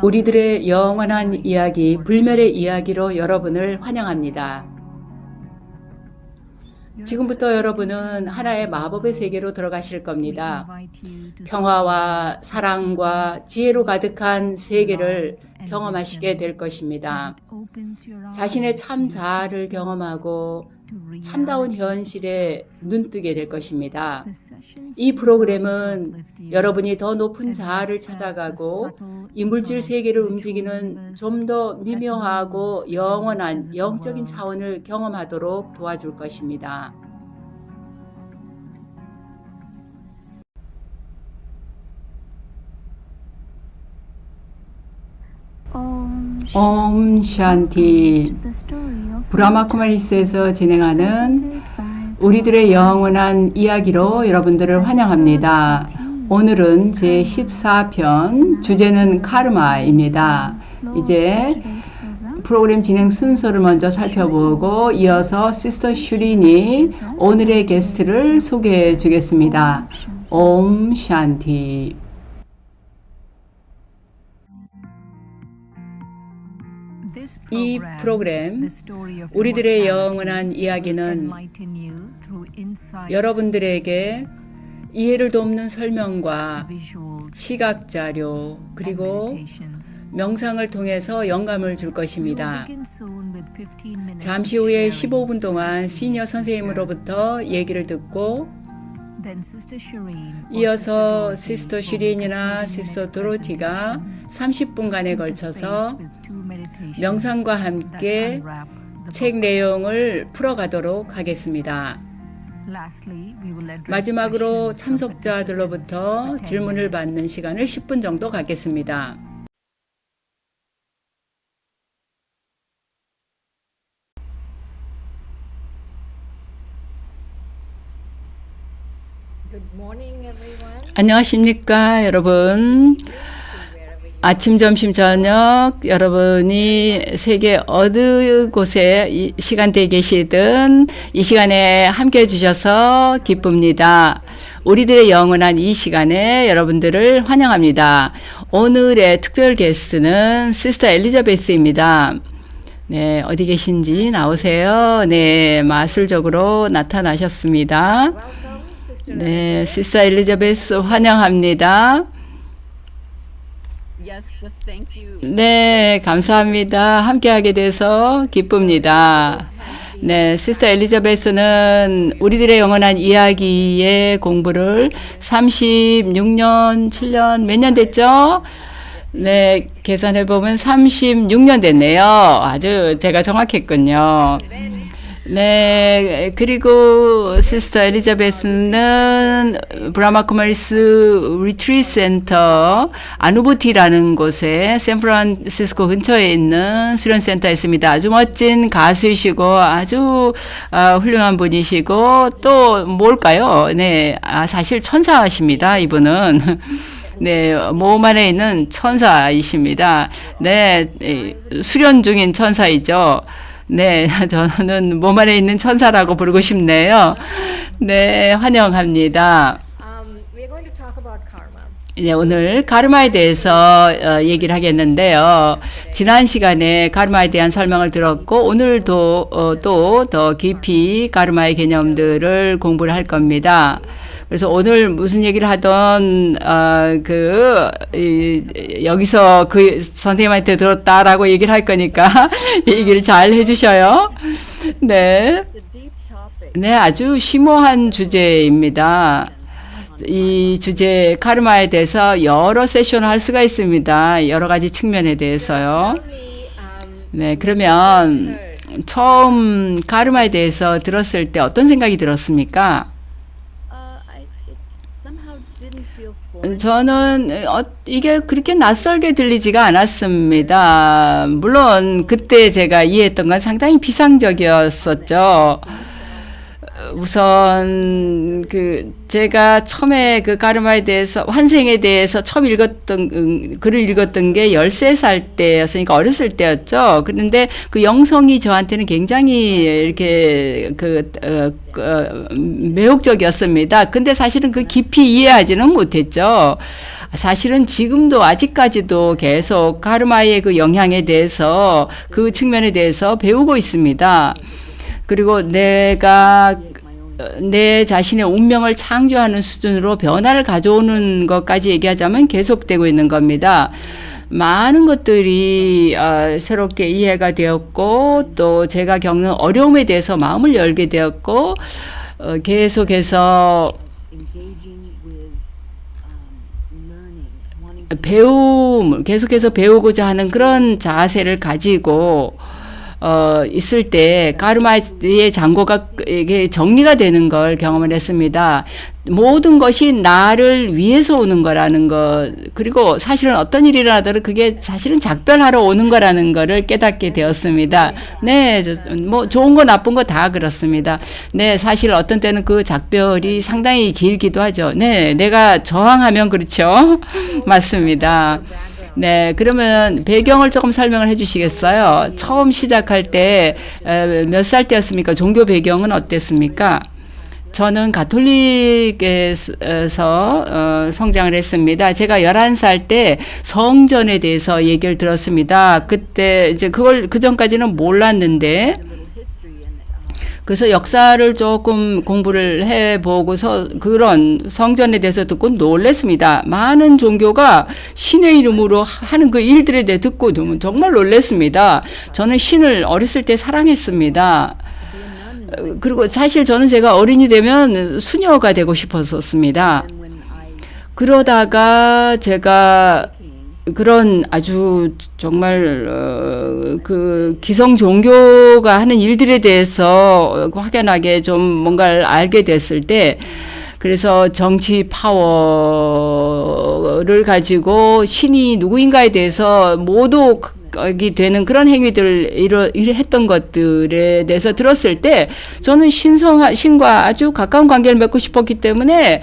우리들의 영원한 이야기, 불멸의 이야기로 여러분을 환영합니다. 지금부터 여러분은 하나의 마법의 세계로 들어가실 겁니다. 평화와 사랑과 지혜로 가득한 세계를 경험하시게 될 것입니다. 자신의 참 자아를 경험하고 참다운 현실에 눈뜨게 될 것입니다. 이 프로그램은 여러분이 더 높은 자아를 찾아가고 이 물질 세계를 움직이는 좀 더 미묘하고 영원한 영적인 차원을 경험하도록 도와줄 것입니다. 옴 샨티. 브라마 쿠마리스에서 진행하는 우리들의 영원한 이야기로 여러분들을 환영합니다. 오늘은 제14편, 주제는 카르마입니다. 이제 프로그램 진행 순서를 먼저 살펴보고 이어서 시스터 슈린이 오늘의 게스트를 소개해 주겠습니다. 옴 샨티. 이 프로그램 우리들의 영원한 이야기는 여러분들에게 이해를 돕는 설명과 시각 자료 그리고 명상을 통해서 영감을 줄 것입니다. 잠시 후에 15분 동안 시니어 선생님으로부터 얘기를 듣고 이어서 시스터 슈린이나 시스터 도로티가 30분간에 걸쳐서 명상과 함께 책 내용을 풀어가도록 하겠습니다. 마지막으로 참석자들로부터 질문을 받는 시간을 10분 정도 갖겠습니다. 안녕하십니까 여러분. 아침, 점심, 저녁 여러분이 세계 어느 곳에 시간대에 계시든 이 시간에 함께해 주셔서 기쁩니다. 우리들의 영원한 이 시간에 여러분들을 환영합니다. 오늘의 특별 게스트는 시스터 엘리자베스입니다. 네, 어디 계신지 나오세요. 네, 마술적으로 나타나셨습니다. 네, 시스터 엘리자베스 환영합니다. 네, 감사합니다. 함께하게 돼서 기쁩니다. 네, 시스터 엘리자베스는 우리들의 영원한 이야기의 공부를 36년, 7년, 몇 년 됐죠? 네, 계산해보면 36년 됐네요. 아주 제가 정확했군요. 네, 그리고 시스터 엘리자베스는 브라마 쿠마리스 리트리트 센터 아누부티라는 곳에 샌프란시스코 근처에 있는 수련센터에 있습니다. 아주 멋진 가수이시고 아주 훌륭한 분이시고 또 뭘까요? 네, 사실 천사십니다. 이분은. 네, 몸 안에 있는 천사이십니다. 네, 수련 중인 천사이죠. 네, 저는 몸 안에 있는 천사라고 부르고 싶네요. 네, 환영합니다. 네, 오늘 카르마에 대해서 얘기를 하겠는데요. 지난 시간에 카르마에 대한 설명을 들었고 오늘도 또 더 깊이 카르마의 개념들을 공부를 할 겁니다. 그래서 오늘 무슨 얘기를 하던 여기서 그 선생님한테 들었다라고 얘기를 할 거니까 얘기를 잘 해주셔요. 네, 네, 아주 심오한 주제입니다. 이 주제 카르마에 대해서 여러 세션을 할 수가 있습니다. 여러 가지 측면에 대해서요. 네, 그러면 처음 카르마에 대해서 들었을 때 어떤 생각이 들었습니까? 저는 이게 그렇게 낯설게 들리지가 않았습니다. 물론 그때 제가 이해했던 건 상당히 피상적이었었죠. 우선 제가 처음에 그 가르마에 대해서 환생에 대해서 처음 읽었던 글을 읽었던 게 13살 때였으니까 어렸을 때였죠. 그런데 그 영성이 저한테는 굉장히 이렇게 매혹적이었습니다. 근데 사실은 그 깊이 이해하지는 못했죠. 사실은 지금도 아직까지도 계속 가르마의 그 영향에 대해서 그 측면에 대해서 배우고 있습니다. 그리고 내가 내 자신의 운명을 창조하는 수준으로 변화를 가져오는 것까지 얘기하자면 계속되고 있는 겁니다. 많은 것들이 새롭게 이해가 되었고 또 제가 겪는 어려움에 대해서 마음을 열게 되었고 계속해서 계속해서 배우고자 하는 그런 자세를 가지고 있을 때 가르마의 잔고가 이게 정리가 되는 걸 경험을 했습니다. 모든 것이 나를 위해서 오는 거라는 것, 그리고 사실은 어떤 일이 일어나더라도 그게 사실은 작별하러 오는 거라는 거를 깨닫게 되었습니다. 네, 뭐 좋은 거 나쁜 거 다 그렇습니다. 네, 사실 어떤 때는 그 작별이 상당히 길기도 하죠. 네, 내가 저항하면 그렇죠. 맞습니다. 네, 그러면 배경을 조금 설명을 해주시겠어요? 처음 시작할 때 몇 살 때였습니까? 종교 배경은 어땠습니까? 저는 가톨릭에서 성장을 했습니다. 제가 11살 때 성전에 대해서 얘기를 들었습니다. 그때 이제 그 전까지는 몰랐는데, 그래서 역사를 조금 공부를 해보고서 그런 성전에 대해서 듣고 놀랐습니다. 많은 종교가 신의 이름으로 하는 그 일들에 대해 듣고 정말 놀랐습니다. 저는 신을 어렸을 때 사랑했습니다. 그리고 사실 저는 제가 어린이 되면 수녀가 되고 싶었었습니다. 그러다가 제가 그런 아주 정말 그 기성 종교가 하는 일들에 대해서 확연하게 좀 뭔가를 알게 됐을 때, 그래서 정치 파워를 가지고 신이 누구인가에 대해서 모두 이 되는 그런 행위들을 했던 것들에 대해서 들었을 때 저는 신과 아주 가까운 관계를 맺고 싶었기 때문에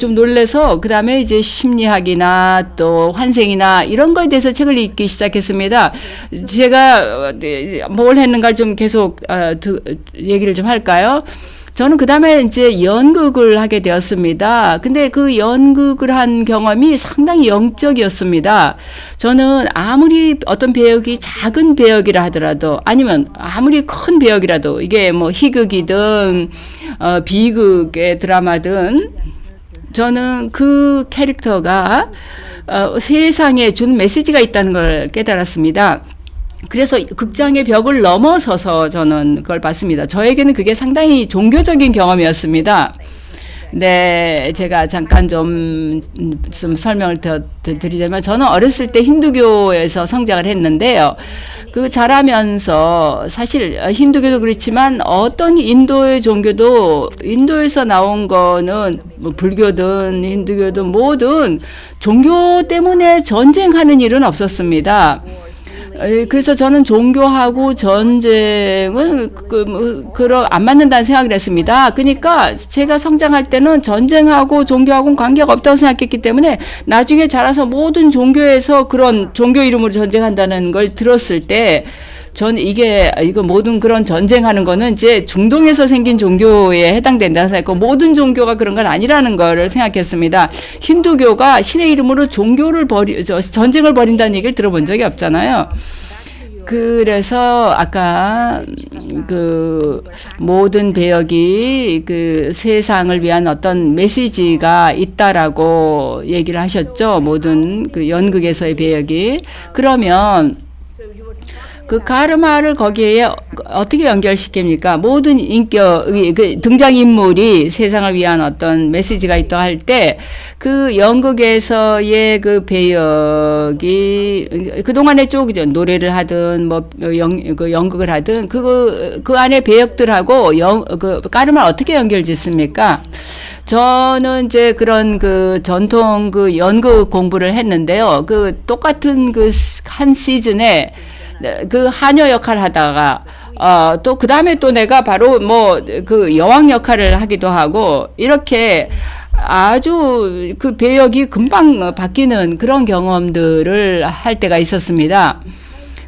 좀 놀래서 그 다음에 이제 심리학이나 또 환생이나 이런 거에 대해서 책을 읽기 시작했습니다. 제가 뭘 했는가 좀 계속 얘기를 좀 할까요? 저는 그 다음에 이제 연극을 하게 되었습니다. 근데 그 연극을 한 경험이 상당히 영적이었습니다. 저는 아무리 어떤 배역이 작은 배역이라 하더라도, 아니면 아무리 큰 배역이라도, 이게 뭐 희극이든 비극의 드라마든, 저는 그 캐릭터가 세상에 준 메시지가 있다는 걸 깨달았습니다. 그래서 극장의 벽을 넘어서서 저는 그걸 봤습니다. 저에게는 그게 상당히 종교적인 경험이었습니다. 네, 제가 잠깐 좀 설명을 드리자면, 저는 어렸을 때 힌두교에서 성장을 했는데요. 그 자라면서 사실 힌두교도 그렇지만 어떤 인도의 종교도, 인도에서 나온 거는 뭐 불교든 힌두교든 뭐든 종교 때문에 전쟁하는 일은 없었습니다. 그래서 저는 종교하고 전쟁은 안 맞는다는 생각을 했습니다. 그러니까 제가 성장할 때는 전쟁하고 종교하고는 관계가 없다고 생각했기 때문에 나중에 자라서 모든 종교에서 그런 종교 이름으로 전쟁한다는 걸 들었을 때, 전 이거 모든 그런 전쟁하는 거는 이제 중동에서 생긴 종교에 해당된다고 생각했고, 모든 종교가 그런 건 아니라는 거를 생각했습니다. 힌두교가 신의 이름으로 전쟁을 벌인다는 얘기를 들어본 적이 없잖아요. 그래서 아까 그 모든 배역이 그 세상을 위한 어떤 메시지가 있다라고 얘기를 하셨죠. 모든 그 연극에서의 배역이. 그러면 그 가르마를 거기에 어떻게 연결시킵니까? 모든 그 등장인물이 세상을 위한 어떤 메시지가 있다 할 때, 그 연극에서의 그 배역이 그동안에 쭉 노래를 하든 그 연극을 하든 그 안에 배역들하고 그 가르마를 어떻게 연결 짓습니까? 저는 이제 그런 그 전통 그 연극 공부를 했는데요. 그 똑같은 그 한 시즌에 그 하녀 역할 하다가 또 그 다음에 또 내가 바로 뭐 그 여왕 역할을 하기도 하고 이렇게 아주 그 배역이 금방 바뀌는 그런 경험들을 할 때가 있었습니다.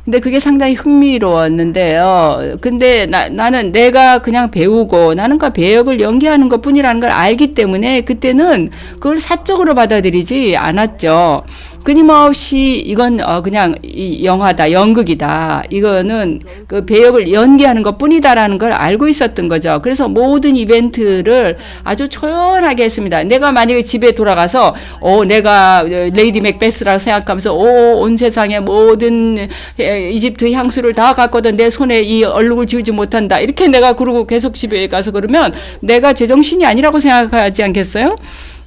근데 그게 상당히 흥미로웠는데요. 근데 나는 내가 그냥 배우고 나는 그 배역을 연기하는 것 뿐이라는 걸 알기 때문에 그때는 그걸 사적으로 받아들이지 않았죠. 끊임없이 이건 그냥 이 영화다, 연극이다. 이거는 그 배역을 연기하는 것 뿐이다라는 걸 알고 있었던 거죠. 그래서 모든 이벤트를 아주 초연하게 했습니다. 내가 만약에 집에 돌아가서 내가 레이디 맥베스라고 생각하면서 온 세상의 모든 이집트 향수를 다 갖거든 내 손에 이 얼룩을 지우지 못한다. 이렇게 내가 그러고 계속 집에 가서 그러면 내가 제정신이 아니라고 생각하지 않겠어요?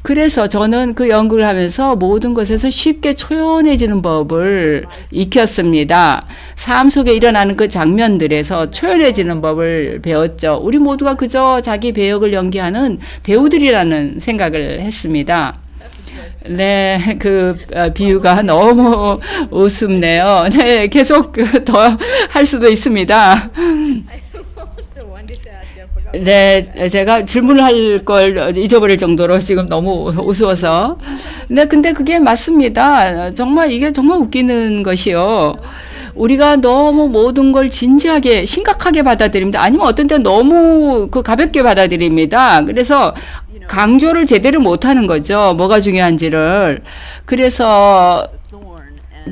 그래서 저는 그 연극을 하면서 모든 것에서 쉽게 초연해지는 법을 익혔습니다. 삶 속에 일어나는 그 장면들에서 초연해지는 법을 배웠죠. 우리 모두가 그저 자기 배역을 연기하는 배우들이라는 생각을 했습니다. 네, 그 비유가 너무 우습네요. 네, 계속 더 할 수도 있습니다. 네, 제가 질문을 할 걸 잊어버릴 정도로 지금 너무 우스워서. 네, 근데 그게 맞습니다. 정말 이게 정말 웃기는 것이요. 우리가 너무 모든 걸 진지하게, 심각하게 받아들입니다. 아니면 어떤 때 너무 그 가볍게 받아들입니다. 그래서 강조를 제대로 못하는 거죠. 뭐가 중요한지를. 그래서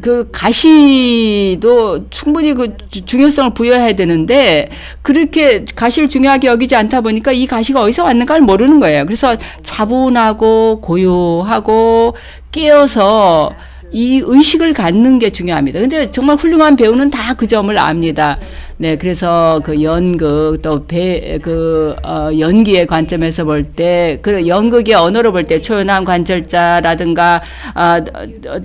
그 가시도 충분히 그 중요성을 부여해야 되는데 그렇게 가시를 중요하게 여기지 않다 보니까 이 가시가 어디서 왔는가를 모르는 거예요. 그래서 차분하고 고요하고 깨어서 이 의식을 갖는 게 중요합니다. 근데 정말 훌륭한 배우는 다 그 점을 압니다. 네, 그래서 그 연극 또 연기의 관점에서 볼 때, 그 연극의 언어로 볼 때 초연한 관절자라든가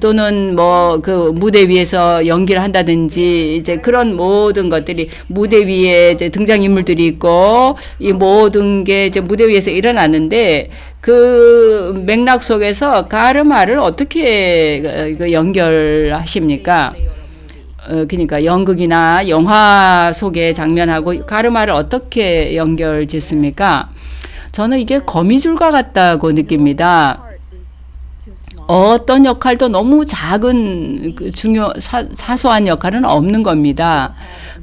또는 뭐 그 무대 위에서 연기를 한다든지 이제 그런 모든 것들이 무대 위에 이제 등장 인물들이 있고 이 모든 게 이제 무대 위에서 일어나는데 그 맥락 속에서 가르마를 어떻게 연결하십니까? 그러니까 연극이나 영화 속의 장면하고 가르마를 어떻게 연결 짓습니까? 저는 이게 거미줄과 같다고 느낍니다. 어떤 역할도 너무 작은 사소한 역할은 없는 겁니다.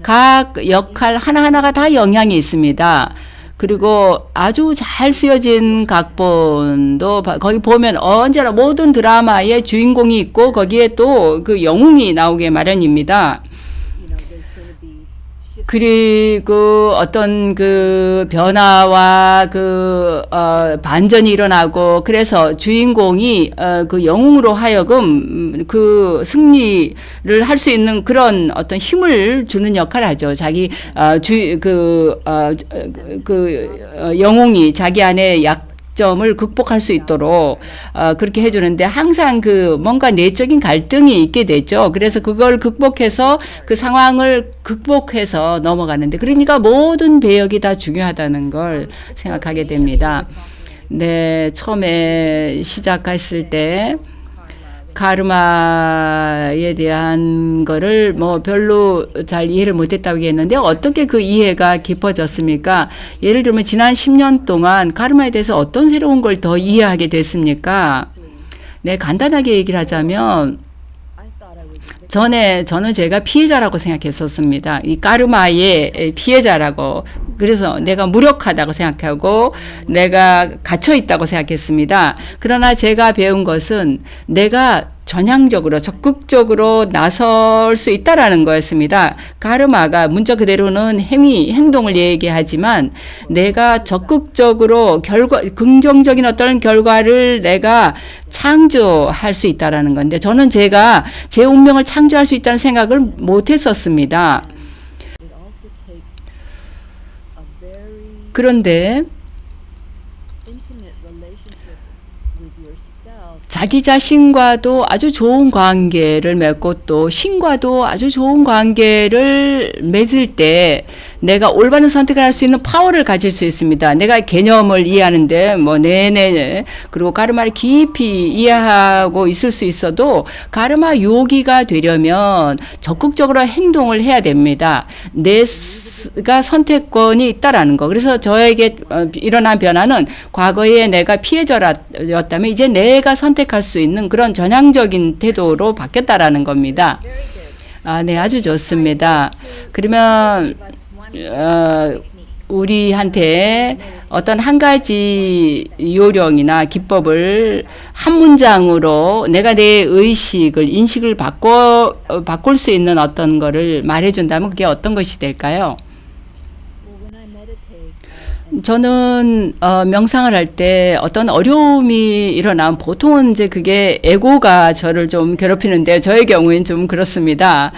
각 역할 하나하나가 다 영향이 있습니다. 그리고 아주 잘 쓰여진 각본도 거기 보면 언제나 모든 드라마의 주인공이 있고 거기에 또 그 영웅이 나오게 마련입니다. 그리고 어떤 그 변화와 그 반전이 일어나고 그래서 주인공이 그 영웅으로 하여금 그 승리를 할 수 있는 그런 어떤 힘을 주는 역할을 하죠. 자기 영웅이 자기 안에 약점을 극복할 수 있도록 그렇게 해주는데 항상 그 뭔가 내적인 갈등이 있게 되죠. 그래서 그걸 극복해서 그 상황을 극복해서 넘어가는데 그러니까 모든 배역이 다 중요하다는 걸 생각하게 됩니다. 네, 처음에 시작했을 때 카르마에 대한 거를 뭐 별로 잘 이해를 못했다고 했는데 어떻게 그 이해가 깊어졌습니까? 예를 들면 지난 10년 동안 카르마에 대해서 어떤 새로운 걸 더 이해하게 됐습니까? 네, 간단하게 얘기를 하자면 저는 제가 피해자라고 생각했었습니다. 이 카르마의 피해자라고. 그래서 내가 무력하다고 생각하고 내가 갇혀 있다고 생각했습니다. 그러나 제가 배운 것은 내가 전향적으로 적극적으로 나설 수 있다라는 거였습니다. 카르마가 문자 그대로는 행동을 얘기하지만 내가 적극적으로 긍정적인 어떤 결과를 내가 창조할 수 있다라는 건데 저는 제가 제 운명을 창조할 수 있다는 생각을 못 했었습니다. 그런데 자기 자신과도 아주 좋은 관계를 맺고 또 신과도 아주 좋은 관계를 맺을 때 내가 올바른 선택을 할 수 있는 파워를 가질 수 있습니다. 내가 개념을 이해하는데 뭐 네네 그리고 가르마를 깊이 이해하고 있을 수 있어도 가르마 요기가 되려면 적극적으로 행동을 해야 됩니다. 내가 선택권이 있다라는 거. 그래서 저에게 일어난 변화는 과거에 내가 피해자였다면 이제 내가 선택할 수 있는 그런 전향적인 태도로 바뀌었다라는 겁니다. 네, 아주 좋습니다. 그러면 우리한테 어떤 한 가지 요령이나 기법을 한 문장으로 내가 내 의식을, 인식을 바꿀 수 있는 어떤 거를 말해준다면 그게 어떤 것이 될까요? 저는 명상을 할 때 어떤 어려움이 일어나면 보통은 이제 그게 에고가 저를 좀 괴롭히는데 저의 경우엔 좀 그렇습니다.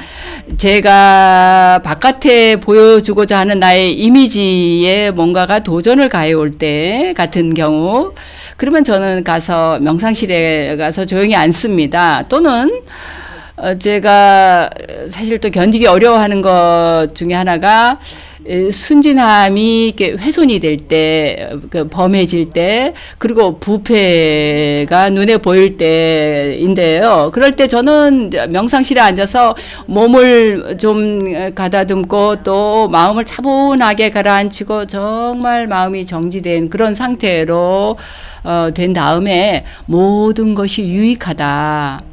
제가 바깥에 보여주고자 하는 나의 이미지에 뭔가가 도전을 가해올 때 같은 경우 그러면 저는 가서 명상실에 가서 조용히 앉습니다. 또는 제가 사실 또 견디기 어려워하는 것 중에 하나가 순진함이 이렇게 훼손이 될 때, 범해질 때, 그리고 부패가 눈에 보일 때인데요. 그럴 때 저는 명상실에 앉아서 몸을 좀 가다듬고 또 마음을 차분하게 가라앉히고 정말 마음이 정지된 그런 상태로 된 다음에 모든 것이 유익하다.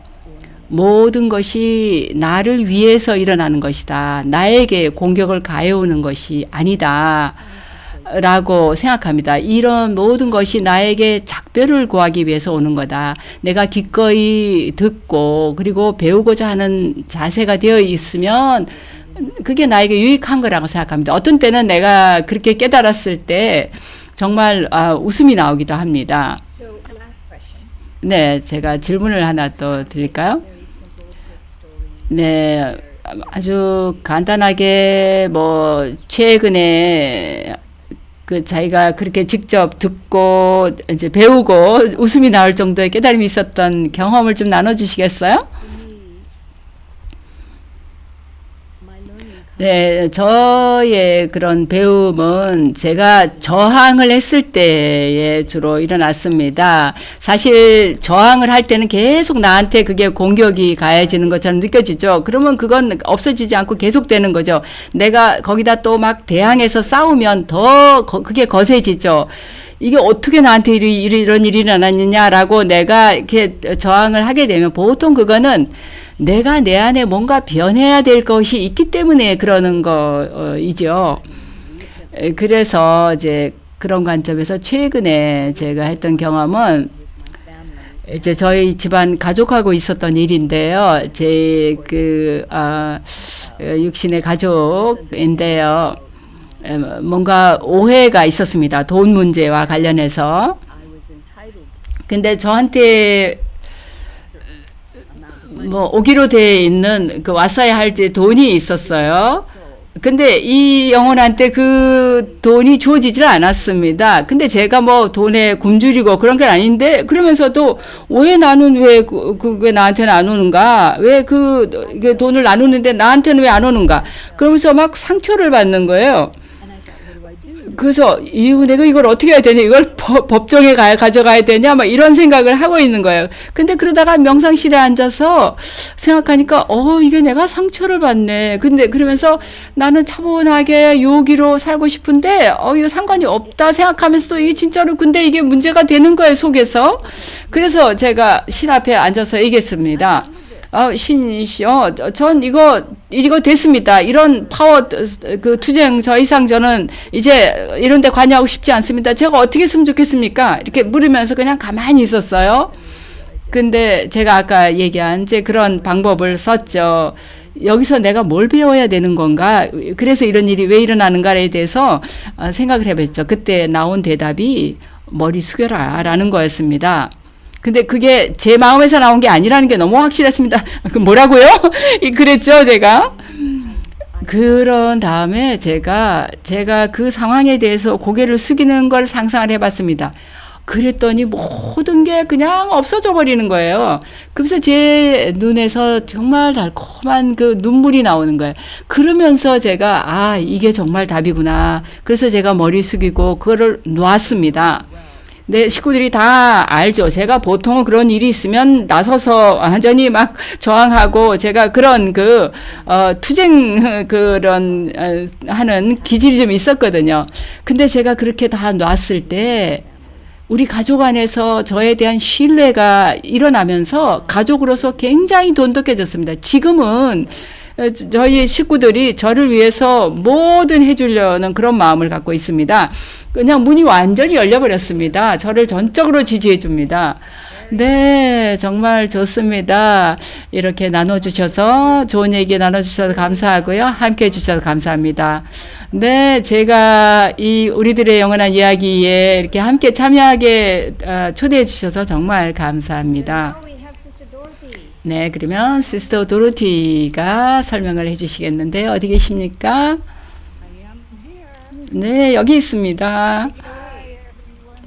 모든 것이 나를 위해서 일어나는 것이다. 나에게 공격을 가해오는 것이 아니다. 라고 생각합니다. 이런 모든 것이 나에게 작별을 구하기 위해서 오는 거다. 내가 기꺼이 듣고 그리고 배우고자 하는 자세가 되어 있으면 그게 나에게 유익한 거라고 생각합니다. 어떤 때는 내가 그렇게 깨달았을 때 정말 웃음이 나오기도 합니다. 네, 제가 질문을 하나 또 드릴까요? 네, 아주 간단하게 뭐 최근에 그 자기가 그렇게 직접 듣고 이제 배우고 웃음이 나올 정도의 깨달음이 있었던 경험을 좀 나눠주시겠어요? 네, 저의 그런 배움은 제가 저항을 했을 때에 주로 일어났습니다. 사실 저항을 할 때는 계속 나한테 그게 공격이 가해지는 것처럼 느껴지죠. 그러면 그건 없어지지 않고 계속되는 거죠. 내가 거기다 또 막 대항해서 싸우면 더 그게 거세지죠. 이게 어떻게 나한테 이런 일이 일어났느냐라고 내가 이렇게 저항을 하게 되면 보통 그거는 내가 내 안에 뭔가 변해야 될 것이 있기 때문에 그러는 거이죠. 그래서 이제 그런 관점에서 최근에 제가 했던 경험은 이제 저희 집안 가족하고 있었던 일인데요. 제 육신의 가족인데요. 뭔가 오해가 있었습니다. 돈 문제와 관련해서. 근데 저한테 뭐 오기로 돼 있는 그 왔어야 할 돈이 있었어요. 근데 이 영혼한테 그 돈이 주어지질 않았습니다. 근데 제가 뭐 돈에 굶주리고 그런 게 아닌데 그러면서도 왜 나는 왜 그게 나한테는 안 오는가? 왜 그 돈을 나누는데 나한테는 왜 안 오는가? 그러면서 막 상처를 받는 거예요. 그래서 내가 이걸 어떻게 해야 되냐, 이걸 법정에 가져가야 되냐, 막 이런 생각을 하고 있는 거예요. 근데 그러다가 명상실에 앉아서 생각하니까 이게 내가 상처를 받네. 근데 그러면서 나는 차분하게 요기로 살고 싶은데 이거 상관이 없다 생각하면서도 이게 진짜로 근데 이게 문제가 되는 거예요, 속에서. 그래서 제가 신 앞에 앉아서 얘기했습니다. 신이시여, 전 이거 됐습니다. 이런 파워, 투쟁, 저 이상 저는 이제 이런 데 관여하고 싶지 않습니다. 제가 어떻게 했으면 좋겠습니까? 이렇게 물으면서 그냥 가만히 있었어요. 근데 제가 아까 얘기한 이제 그런 방법을 썼죠. 여기서 내가 뭘 배워야 되는 건가? 그래서 이런 일이 왜 일어나는가에 대해서 생각을 해봤죠. 그때 나온 대답이 머리 숙여라 라는 거였습니다. 근데 그게 제 마음에서 나온 게 아니라는 게 너무 확실했습니다. 그 뭐라고요? 그랬죠, 제가. 그런 다음에 제가 그 상황에 대해서 고개를 숙이는 걸 상상을 해봤습니다. 그랬더니 모든 게 그냥 없어져 버리는 거예요. 그래서 제 눈에서 정말 달콤한 그 눈물이 나오는 거예요. 그러면서 제가 아, 이게 정말 답이구나. 그래서 제가 머리 숙이고 그거를 놨습니다. 내 식구들이 다 알죠. 제가 보통은 그런 일이 있으면 나서서 완전히 막 저항하고 제가 그런 투쟁 하는 기질이 좀 있었거든요. 근데 제가 그렇게 다 놨을 때 우리 가족 안에서 저에 대한 신뢰가 일어나면서 가족으로서 굉장히 돈독해졌습니다. 지금은 저희 식구들이 저를 위해서 뭐든 해주려는 그런 마음을 갖고 있습니다. 그냥 문이 완전히 열려버렸습니다. 저를 전적으로 지지해 줍니다. 네, 정말 좋습니다. 이렇게 나눠주셔서 좋은 얘기 나눠주셔서 감사하고요. 함께 해주셔서 감사합니다. 네, 제가 이 우리들의 영원한 이야기에 이렇게 함께 참여하게 초대해 주셔서 정말 감사합니다. 네, 그러면 시스터 도로티가 설명을 해주시겠는데 어디 계십니까? 네, 여기 있습니다.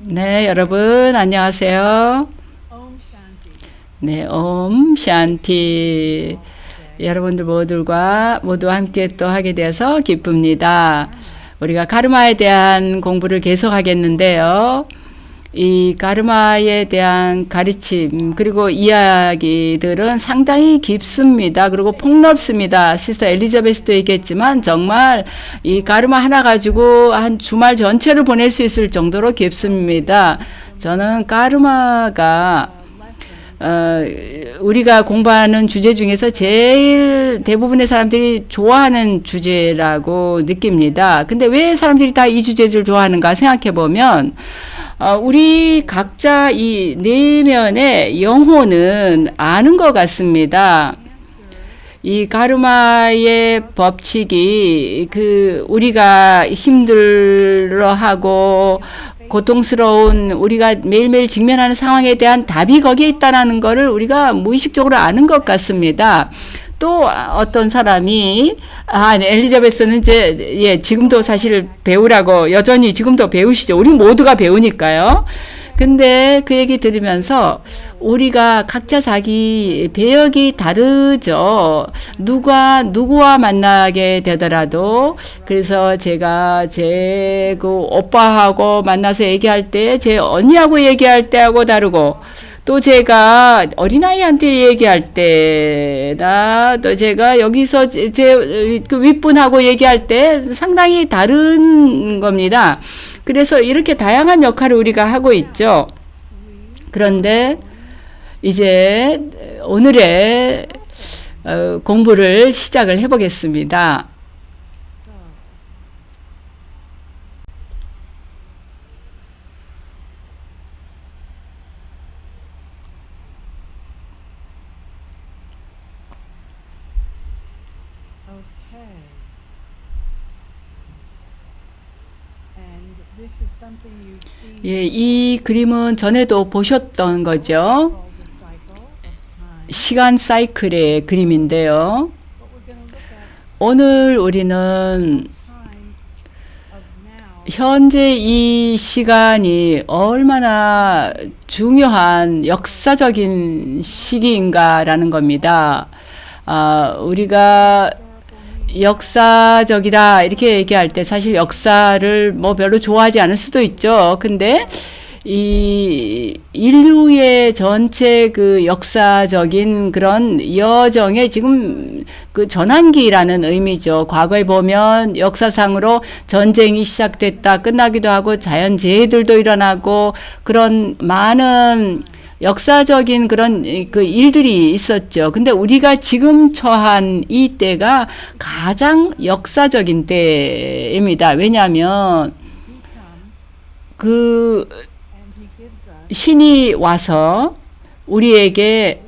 네, 여러분 안녕하세요. 네, 옴 샨티. 여러분들 모두 함께 또 하게 되어서 기쁩니다. 우리가 가르마에 대한 공부를 계속 하겠는데요. 이 가르마에 대한 가르침 그리고 이야기들은 상당히 깊습니다. 그리고 폭넓습니다. 시스터 엘리자베스도 얘기했지만 정말 이 가르마 하나 가지고 한 주말 전체를 보낼 수 있을 정도로 깊습니다. 저는 가르마가 우리가 공부하는 주제 중에서 제일 대부분의 사람들이 좋아하는 주제라고 느낍니다. 근데 왜 사람들이 다 이 주제를 좋아하는가 생각해 보면 우리 각자 이 내면의 영혼은 아는 것 같습니다. 이 가르마의 법칙이 우리가 힘들어하고 고통스러운 우리가 매일매일 직면하는 상황에 대한 답이 거기에 있다는 것을 우리가 무의식적으로 아는 것 같습니다. 또 어떤 사람이 엘리자베스는 지금도 사실 배우라고 여전히 지금도 배우시죠. 우리 모두가 배우니까요. 근데 그 얘기 들으면서 우리가 각자 자기 배역이 다르죠. 누구와 만나게 되더라도 그래서 제가 제 오빠하고 만나서 얘기할 때 제 언니하고 얘기할 때하고 다르고 또 제가 어린아이한테 얘기할 때나 또 제가 여기서 제 윗분하고 얘기할 때 상당히 다른 겁니다. 그래서 이렇게 다양한 역할을 우리가 하고 있죠. 그런데 이제 오늘의 공부를 시작을 해보겠습니다. 예, 이 그림은 전에도 보셨던 거죠. 시간 사이클의 그림인데요. 오늘 우리는 현재 이 시간이 얼마나 중요한 역사적인 시기인가라는 겁니다. 우리가 역사적이다 이렇게 얘기할 때 사실 역사를 별로 좋아하지 않을 수도 있죠. 근데 이 인류의 전체 역사적인 그런 여정의 지금 전환기라는 의미죠. 과거에 보면 역사상으로 전쟁이 시작됐다 끝나기도 하고 자연재해들도 일어나고 그런 많은 역사적인 그런 일들이 있었죠. 근데 우리가 지금 처한 이 때가 가장 역사적인 때입니다. 왜냐하면 신이 와서 우리에게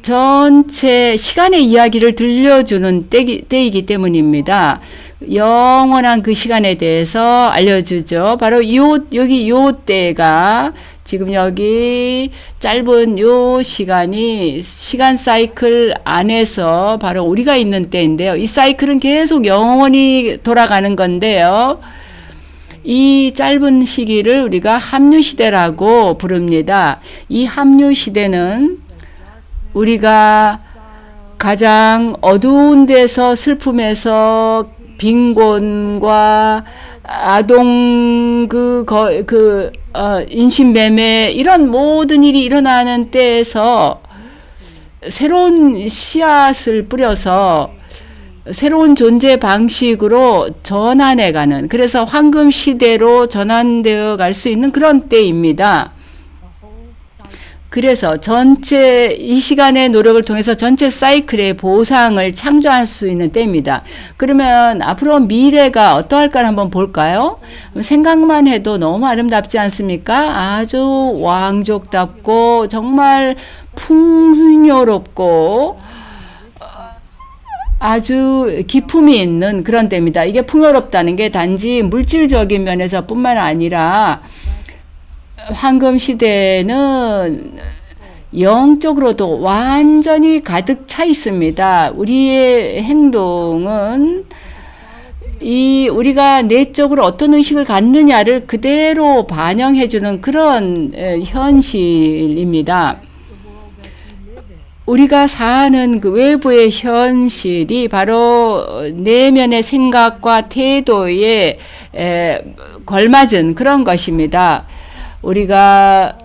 전체 시간의 이야기를 들려주는 때이기 때문입니다. 영원한 그 시간에 대해서 알려주죠. 바로 여기 요 때가 지금 여기 짧은 요 시간이 시간 사이클 안에서 바로 우리가 있는 때인데요. 이 사이클은 계속 영원히 돌아가는 건데요. 이 짧은 시기를 우리가 합류시대라고 부릅니다. 이 합류시대는 우리가 가장 어두운 데서 슬픔에서 빈곤과 아동 인신매매 이런 모든 일이 일어나는 때에서 새로운 씨앗을 뿌려서 새로운 존재 방식으로 전환해가는, 그래서 황금 시대로 전환되어 갈 수 있는 그런 때입니다. 그래서 전체 이 시간의 노력을 통해서 전체 사이클의 보상을 창조할 수 있는 때입니다. 그러면 앞으로 미래가 어떠할까 한번 볼까요? 생각만 해도 너무 아름답지 않습니까? 아주 왕족답고 정말 풍요롭고 아주 기품이 있는 그런 때입니다. 이게 풍요롭다는 게 단지 물질적인 면에서 뿐만 아니라 황금 시대는 영적으로도 완전히 가득 차 있습니다. 우리의 행동은 우리가 내적으로 어떤 의식을 갖느냐를 그대로 반영해주는 그런 현실입니다. 우리가 사는 그 외부의 현실이 바로 내면의 생각과 태도에 걸맞은 그런 것입니다. 우리가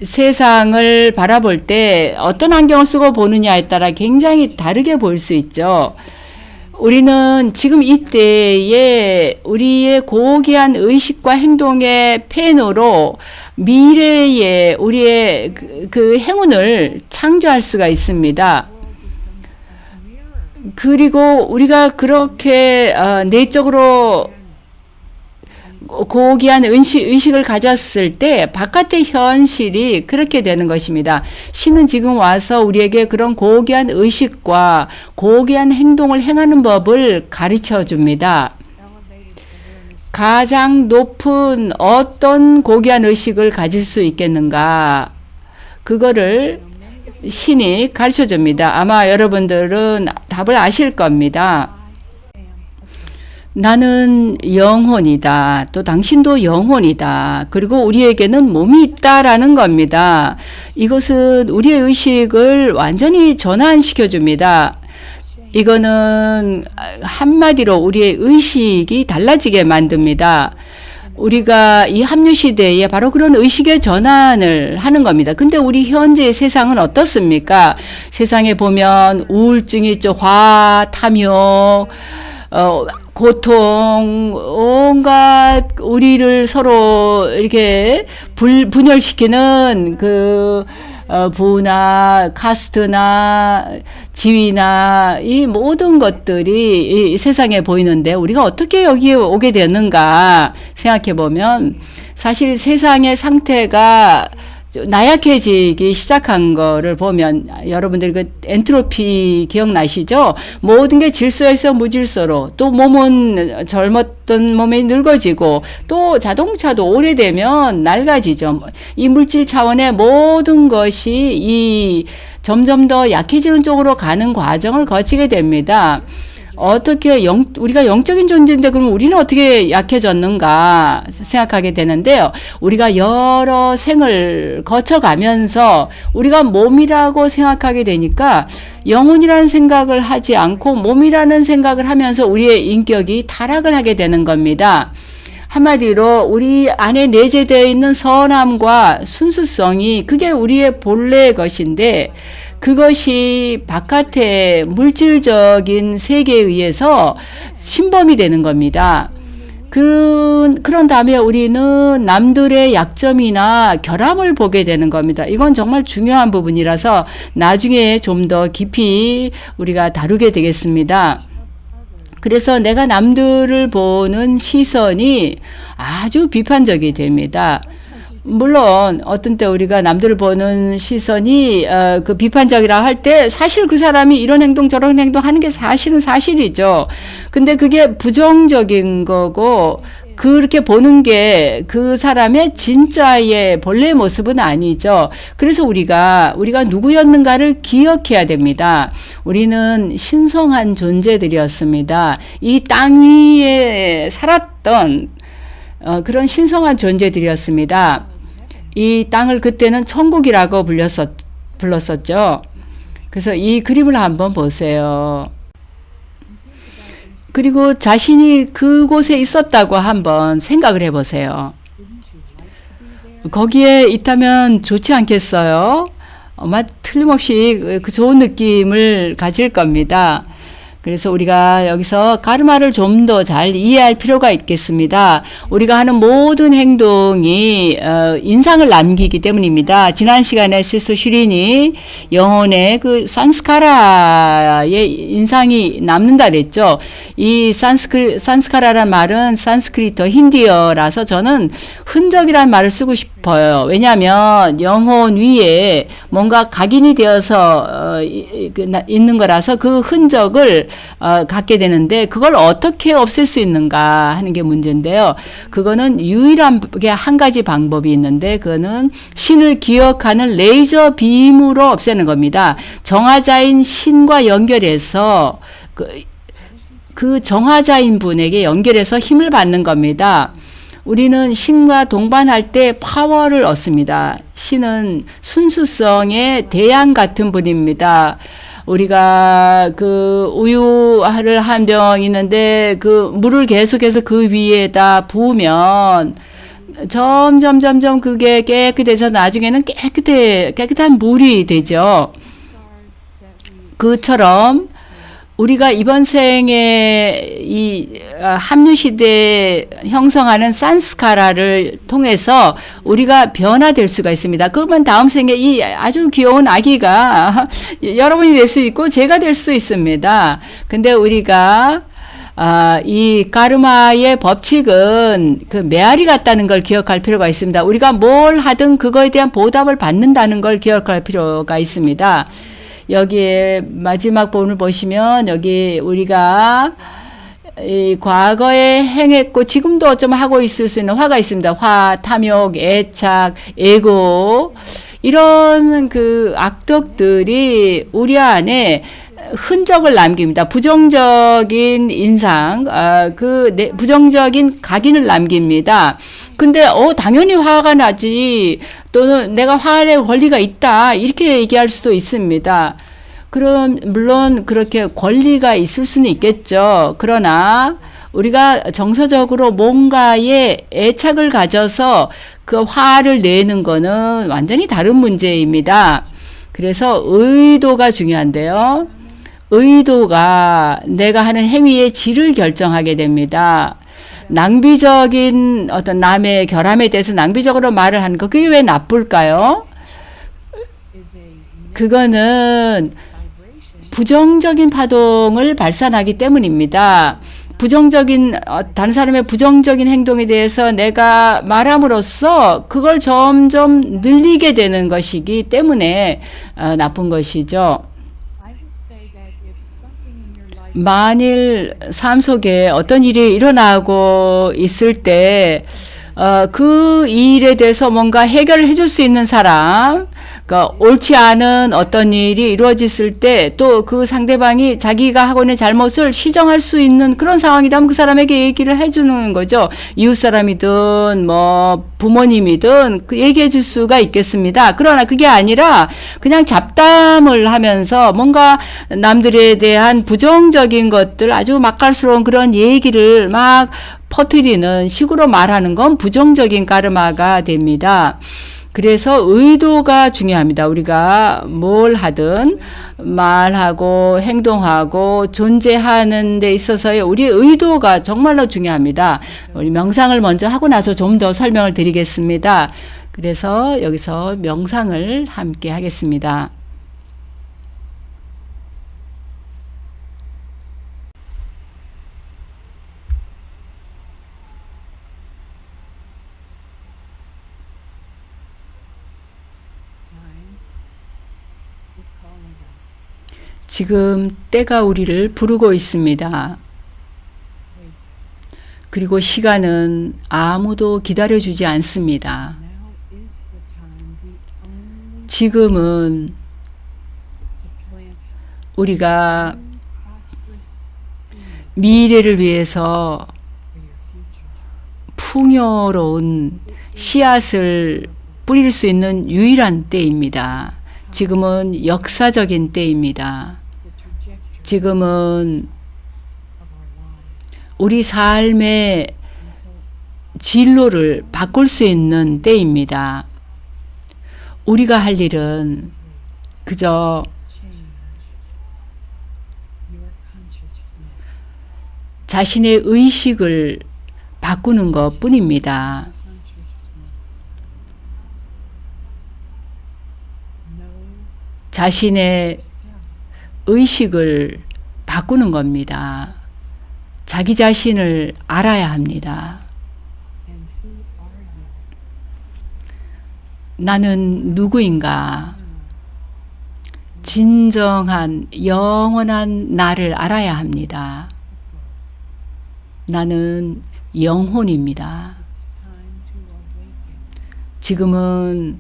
세상을 바라볼 때 어떤 안경을 쓰고 보느냐에 따라 굉장히 다르게 볼 수 있죠. 우리는 지금 이때에 우리의 고귀한 의식과 행동의 펜으로 미래에 우리의 그 행운을 창조할 수가 있습니다. 그리고 우리가 그렇게 내적으로 고귀한 의식을 가졌을 때 바깥의 현실이 그렇게 되는 것입니다. 신은 지금 와서 우리에게 그런 고귀한 의식과 고귀한 행동을 행하는 법을 가르쳐 줍니다. 가장 높은 어떤 고귀한 의식을 가질 수 있겠는가? 그거를 신이 가르쳐 줍니다. 아마 여러분들은 답을 아실 겁니다. 나는 영혼이다. 또 당신도 영혼이다. 그리고 우리에게는 몸이 있다라는 겁니다. 이것은 우리의 의식을 완전히 전환시켜 줍니다. 이거는 한마디로 우리의 의식이 달라지게 만듭니다. 우리가 이 합류 시대에 바로 그런 의식의 전환을 하는 겁니다. 근데 우리 현재의 세상은 어떻습니까? 세상에 보면 우울증이 있죠. 탐욕, 고통, 온갖 우리를 서로 이렇게 분열시키는 부나 카스트나 지위나 이 모든 것들이 이 세상에 보이는데 우리가 어떻게 여기에 오게 되는가 생각해 보면 사실 세상의 상태가 나약해지기 시작한 거를 보면 여러분들 그 엔트로피 기억나시죠? 모든 게 질서에서 무질서로, 또 몸은 젊었던 몸이 늙어지고, 또 자동차도 오래되면 낡아지죠. 이 물질 차원의 모든 것이 점점 더 약해지는 쪽으로 가는 과정을 거치게 됩니다. 어떻게 우리가 영적인 존재인데 그럼 우리는 어떻게 약해졌는가 생각하게 되는데요. 우리가 여러 생을 거쳐가면서 우리가 몸이라고 생각하게 되니까 영혼이라는 생각을 하지 않고 몸이라는 생각을 하면서 우리의 인격이 타락을 하게 되는 겁니다. 한마디로 우리 안에 내재되어 있는 선함과 순수성이 그게 우리의 본래의 것인데 그것이 바깥의 물질적인 세계에 의해서 침범이 되는 겁니다. 그런 다음에 우리는 남들의 약점이나 결함을 보게 되는 겁니다. 이건 정말 중요한 부분이라서 나중에 좀 더 깊이 우리가 다루게 되겠습니다. 그래서 내가 남들을 보는 시선이 아주 비판적이 됩니다. 물론 어떤 때 우리가 남들을 보는 시선이 그 비판적이라 할 때 사실 그 사람이 이런 행동 저런 행동 하는 게 사실은 사실이죠. 근데 그게 부정적인 거고 그렇게 보는 게 그 사람의 진짜의 본래 모습은 아니죠. 그래서 우리가 누구였는가를 기억해야 됩니다. 우리는 신성한 존재들이었습니다. 이 땅 위에 살았던 그런 신성한 존재들이었습니다. 이 땅을 그때는 천국이라고 불렀었죠. 그래서 이 그림을 한번 보세요. 그리고 자신이 그곳에 있었다고 한번 생각을 해보세요. 거기에 있다면 좋지 않겠어요? 아마 틀림없이 그 좋은 느낌을 가질 겁니다. 그래서 우리가 여기서 가르마를 좀 더 잘 이해할 필요가 있겠습니다. 우리가 하는 모든 행동이 인상을 남기기 때문입니다. 지난 시간에 시스 슈린이 영혼의 그 산스카라의 인상이 남는다 그랬죠. 이 산스카라란 말은 산스크리트 힌디어라서 저는 흔적이란 말을 쓰고 싶어요. 왜냐하면 영혼 위에 뭔가 각인이 되어서 있는 거라서 그 흔적을 갖게 되는데 그걸 어떻게 없앨 수 있는가 하는 게 문제인데요. 그거는 유일하게 한 가지 방법이 있는데 그거는 신을 기억하는 레이저 빔으로 없애는 겁니다. 정화자인 신과 연결해서 그 정화자인 분에게 연결해서 힘을 받는 겁니다. 우리는 신과 동반할 때 파워를 얻습니다. 신은 순수성의 대양 같은 분입니다. 우리가 그 우유를 한 병 있는데 그 물을 계속해서 그 위에다 부으면 점점 그게 깨끗해서 나중에는 깨끗한 물이 되죠. 그처럼 우리가 이번 생에 이 합류시대에 형성하는 산스카라를 통해서 우리가 변화될 수가 있습니다. 그러면 다음 생에 이 아주 귀여운 아기가 여러분이 될 수 있고 제가 될 수 있습니다. 근데 우리가 이 가르마의 법칙은 그 메아리 같다는 걸 기억할 필요가 있습니다. 우리가 뭘 하든 그거에 대한 보답을 받는다는 걸 기억할 필요가 있습니다. 여기에 마지막 본을 보시면 여기 우리가 이 과거에 행했고 지금도 어쩌면 하고 있을 수 있는 화가 있습니다. 화, 탐욕, 애착, 에고 이런 그 악덕들이 우리 안에 흔적을 남깁니다. 부정적인 인상, 부정적인 각인을 남깁니다. 근데 당연히 화가 나지. 또는 내가 화낼 권리가 있다. 이렇게 얘기할 수도 있습니다. 그럼 물론 그렇게 권리가 있을 수는 있겠죠. 그러나 우리가 정서적으로 뭔가에 애착을 가져서 그 화를 내는 거는 완전히 다른 문제입니다. 그래서 의도가 중요한데요. 의도가 내가 하는 행위의 질을 결정하게 됩니다. 낭비적인 어떤 남의 결함에 대해서 낭비적으로 말을 하는 거, 그게 왜 나쁠까요? 그거는 부정적인 파동을 발산하기 때문입니다. 다른 사람의 부정적인 행동에 대해서 내가 말함으로써 그걸 점점 늘리게 되는 것이기 때문에 나쁜 것이죠. 만일 삶 속에 어떤 일이 일어나고 있을 때, 그 일에 대해서 뭔가 해결을 해줄 수 있는 사람, 그러니까 옳지 않은 어떤 일이 이루어졌을 때 또 그 상대방이 자기가 하고 있는 잘못을 시정할 수 있는 그런 상황이라면 그 사람에게 얘기를 해주는 거죠. 이웃 사람이든 뭐 부모님이든 얘기해 줄 수가 있겠습니다. 그러나 그게 아니라 그냥 잡담을 하면서 뭔가 남들에 대한 부정적인 것들, 아주 맛깔스러운 그런 얘기를 막 퍼뜨리는 식으로 말하는 건 부정적인 가르마가 됩니다. 그래서 의도가 중요합니다. 우리가 뭘 하든 말하고 행동하고 존재하는 데 있어서의 우리의 의도가 정말로 중요합니다. 우리 명상을 먼저 하고 나서 좀 더 설명을 드리겠습니다. 그래서 여기서 명상을 함께 하겠습니다. 지금 때가 우리를 부르고 있습니다. 그리고 시간은 아무도 기다려주지 않습니다. 지금은 우리가 미래를 위해서 풍요로운 씨앗을 뿌릴 수 있는 유일한 때입니다. 지금은 역사적인 때입니다. 지금은 우리 삶의 진로를 바꿀 수 있는 때입니다. 우리가 할 일은 그저 자신의 의식을 바꾸는 것 뿐입니다. 자신의 의식을 바꾸는 겁니다. 자기 자신을 알아야 합니다. 나는 누구인가? 진정한 영원한 나를 알아야 합니다. 나는 영혼입니다. 지금은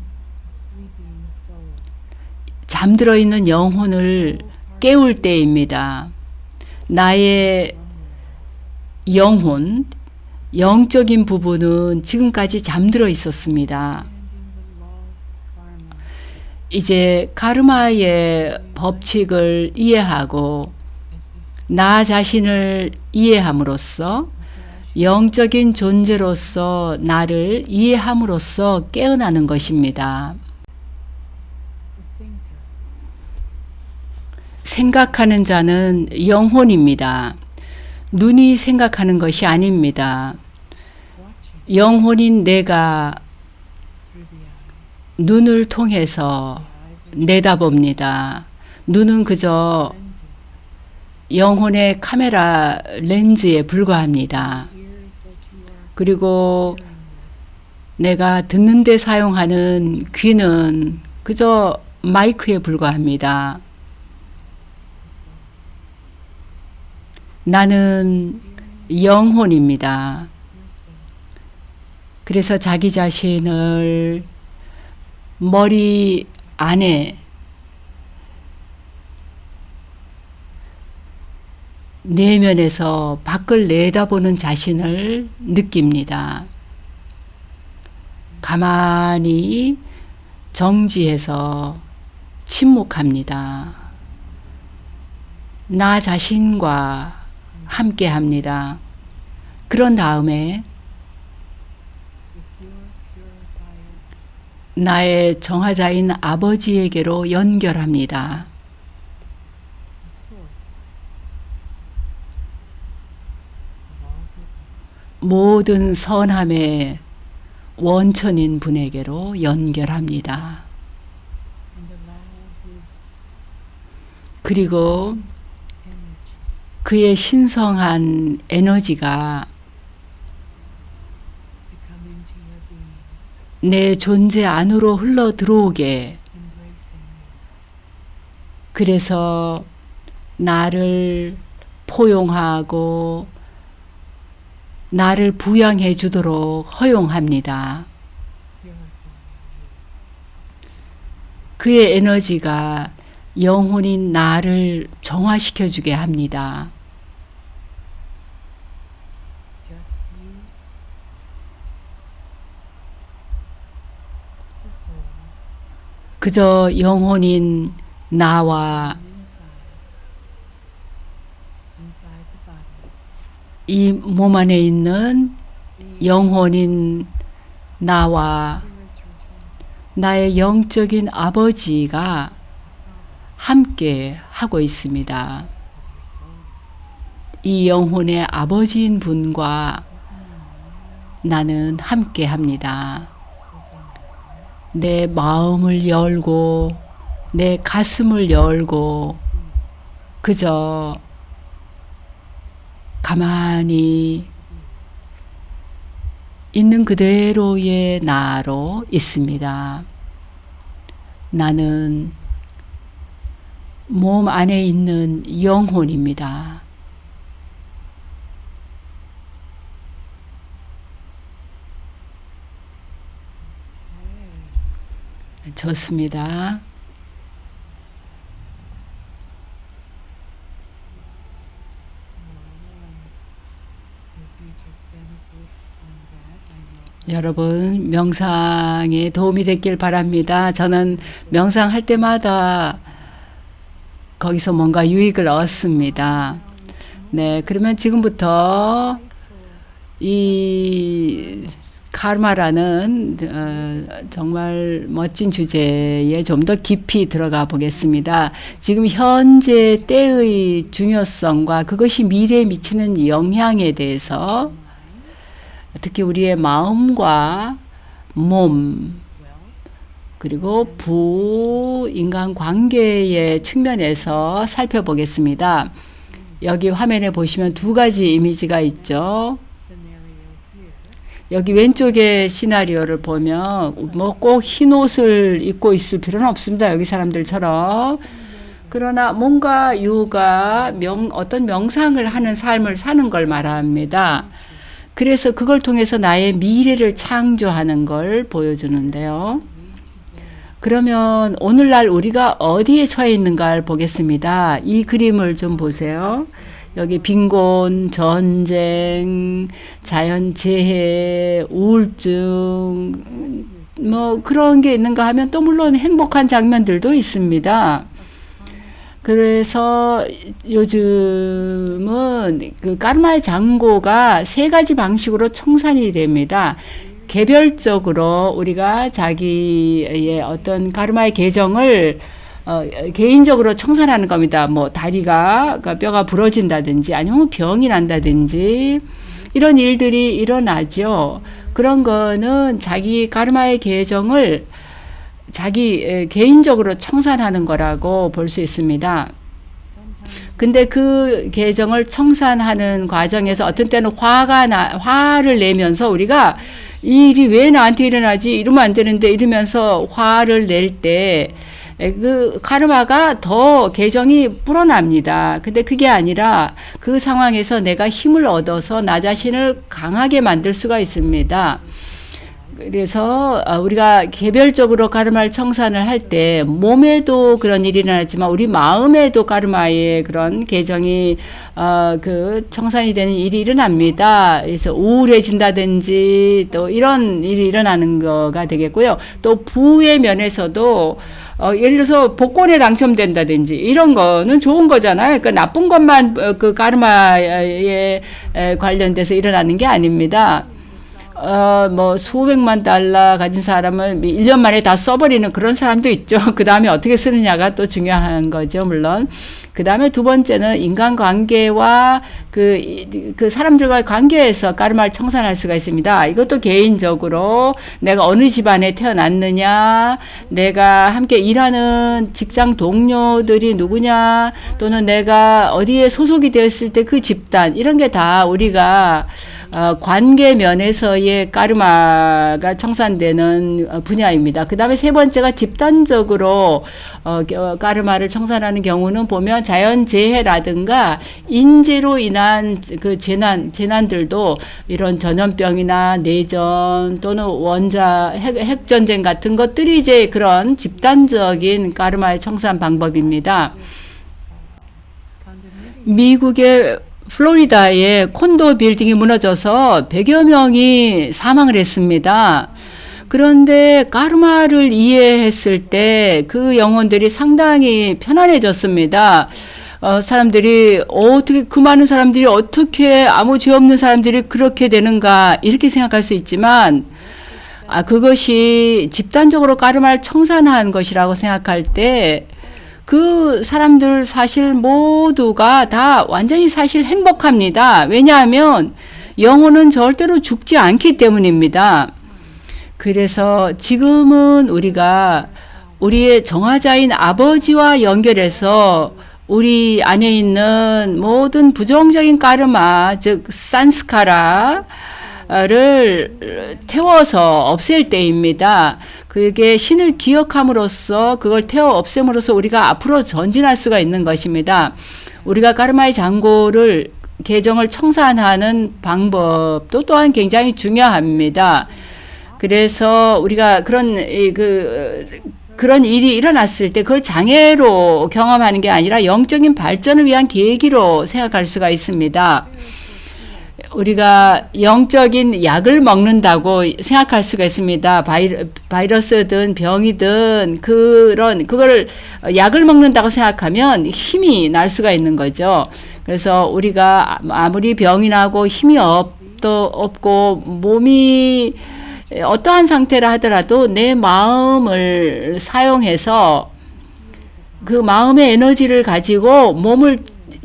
잠들어 있는 영혼을 깨울 때입니다. 나의 영혼, 영적인 부분은 지금까지 잠들어 있었습니다. 이제 카르마의 법칙을 이해하고 나 자신을 이해함으로써 영적인 존재로서 나를 이해함으로써 깨어나는 것입니다. 생각하는 자는 영혼입니다. 눈이 생각하는 것이 아닙니다. 영혼인 내가 눈을 통해서 내다봅니다. 눈은 그저 영혼의 카메라 렌즈에 불과합니다. 그리고 내가 듣는 데 사용하는 귀는 그저 마이크에 불과합니다. 나는 영혼입니다. 그래서 자기 자신을 머리 안에 내면에서 밖을 내다보는 자신을 느낍니다. 가만히 정지해서 침묵합니다. 나 자신과 함께 합니다. 그런 다음에 나의 정화자인 아버지에게로 연결합니다. 모든 선함의 원천인 분에게로 연결합니다. 그리고 그의 신성한 에너지가 내 존재 안으로 흘러 들어오게, 그래서 나를 포용하고 나를 부양해 주도록 허용합니다. 그의 에너지가 영혼인 나를 정화시켜 주게 합니다. 그저 영혼인 나와 이 몸 안에 있는 영혼인 나와 나의 영적인 아버지가 함께 하고 있습니다. 이 영혼의 아버지인 분과 나는 함께 합니다. 내 마음을 열고 내 가슴을 열고 그저 가만히 있는 그대로의 나로 있습니다. 나는 몸 안에 있는 영혼입니다. 좋습니다. 여러분 명상에 도움이 됐길 바랍니다. 저는 명상할 때마다 거기서 뭔가 유익을 얻습니다. 네, 그러면 지금부터 이 카르마라는 정말 멋진 주제에 좀 더 깊이 들어가 보겠습니다. 지금 현재 때의 중요성과 그것이 미래에 미치는 영향에 대해서 특히 우리의 마음과 몸 그리고 인간관계의 측면에서 살펴보겠습니다. 여기 화면에 보시면 두 가지 이미지가 있죠. 여기 왼쪽의 시나리오를 보면 뭐 꼭 흰 옷을 입고 있을 필요는 없습니다. 여기 사람들처럼. 그러나 뭔가 유가 어떤 명상을 하는 삶을 사는 걸 말합니다. 그래서 그걸 통해서 나의 미래를 창조하는 걸 보여주는데요. 그러면 오늘날 우리가 어디에 처해 있는가를 보겠습니다. 이 그림을 좀 보세요. 여기 빈곤, 전쟁, 자연재해, 우울증 뭐 그런 게 있는가 하면 또 물론 행복한 장면들도 있습니다. 그래서 요즘은 그 카르마의 장고가 세 가지 방식으로 청산이 됩니다. 개별적으로 우리가 자기의 어떤 카르마의 계정을 개인적으로 청산하는 겁니다. 뭐 다리가 그러니까 뼈가 부러진다든지 아니면 병이 난다든지 이런 일들이 일어나죠. 그런 거는 자기 카르마의 계정을 자기 개인적으로 청산하는 거라고 볼 수 있습니다. 근데 그 계정을 청산하는 과정에서 어떤 때는 화를 내면서 우리가 이 일이 왜 나한테 일어나지? 이러면 안 되는데 이러면서 화를 낼 때 그 카르마가 더 계정이 불어납니다. 근데 그게 아니라 그 상황에서 내가 힘을 얻어서 나 자신을 강하게 만들 수가 있습니다. 그래서 우리가 개별적으로 카르마를 청산을 할 때 몸에도 그런 일이 일어나지만 우리 마음에도 카르마의 그런 계정이 그 청산이 되는 일이 일어납니다. 그래서 우울해진다든지 또 이런 일이 일어나는 거가 되겠고요. 또 부의 면에서도 예를 들어서 복권에 당첨된다든지 이런 거는 좋은 거잖아요. 그러니까 나쁜 것만 그 카르마에 관련돼서 일어나는 게 아닙니다. 뭐 수백만 달러 가진 사람을 1년 만에 다 써버리는 그런 사람도 있죠. 그 다음에 어떻게 쓰느냐가 또 중요한 거죠, 물론. 그 다음에 두 번째는 인간관계와 그 사람들과의 관계에서 카르마를 청산할 수가 있습니다. 이것도 개인적으로 내가 어느 집안에 태어났느냐, 내가 함께 일하는 직장 동료들이 누구냐, 또는 내가 어디에 소속이 되었을 때 그 집단, 이런 게 다 우리가 관계 면에서의 카르마가 청산되는 분야입니다. 그 다음에 세 번째가 집단적으로 카르마를 청산하는 경우는 보면 자연재해라든가 인재로 인한 그 재난들도 이런 전염병이나 내전 또는 핵전쟁 같은 것들이 이제 그런 집단적인 카르마의 청산 방법입니다. 미국의 플로리다에 콘도 빌딩이 무너져서 100여 명이 사망을 했습니다. 그런데 카르마를 이해했을 때 그 영혼들이 상당히 편안해졌습니다. 사람들이 어떻게 그 많은 사람들이 어떻게 아무 죄 없는 사람들이 그렇게 되는가 이렇게 생각할 수 있지만 그것이 집단적으로 카르마를 청산한 것이라고 생각할 때 그 사람들 사실 모두가 다 완전히 사실 행복합니다. 왜냐하면 영혼은 절대로 죽지 않기 때문입니다. 그래서 지금은 우리가 우리의 정화자인 아버지와 연결해서 우리 안에 있는 모든 부정적인 카르마, 즉 산스카라를 태워서 없앨 때입니다. 그게 신을 기억함으로써 그걸 태워 없앰으로써 우리가 앞으로 전진할 수가 있는 것입니다. 우리가 카르마의 장고를 계정을 청산하는 방법도 또한 굉장히 중요합니다. 그래서 우리가 그런 그런 일이 일어났을 때 그걸 장애로 경험하는 게 아니라 영적인 발전을 위한 계기로 생각할 수가 있습니다. 우리가 영적인 약을 먹는다고 생각할 수가 있습니다. 바이러스든 병이든 그거를 약을 먹는다고 생각하면 힘이 날 수가 있는 거죠. 그래서 우리가 아무리 병이 나고 힘이 없고 몸이 어떠한 상태라 하더라도 내 마음을 사용해서 그 마음의 에너지를 가지고 몸을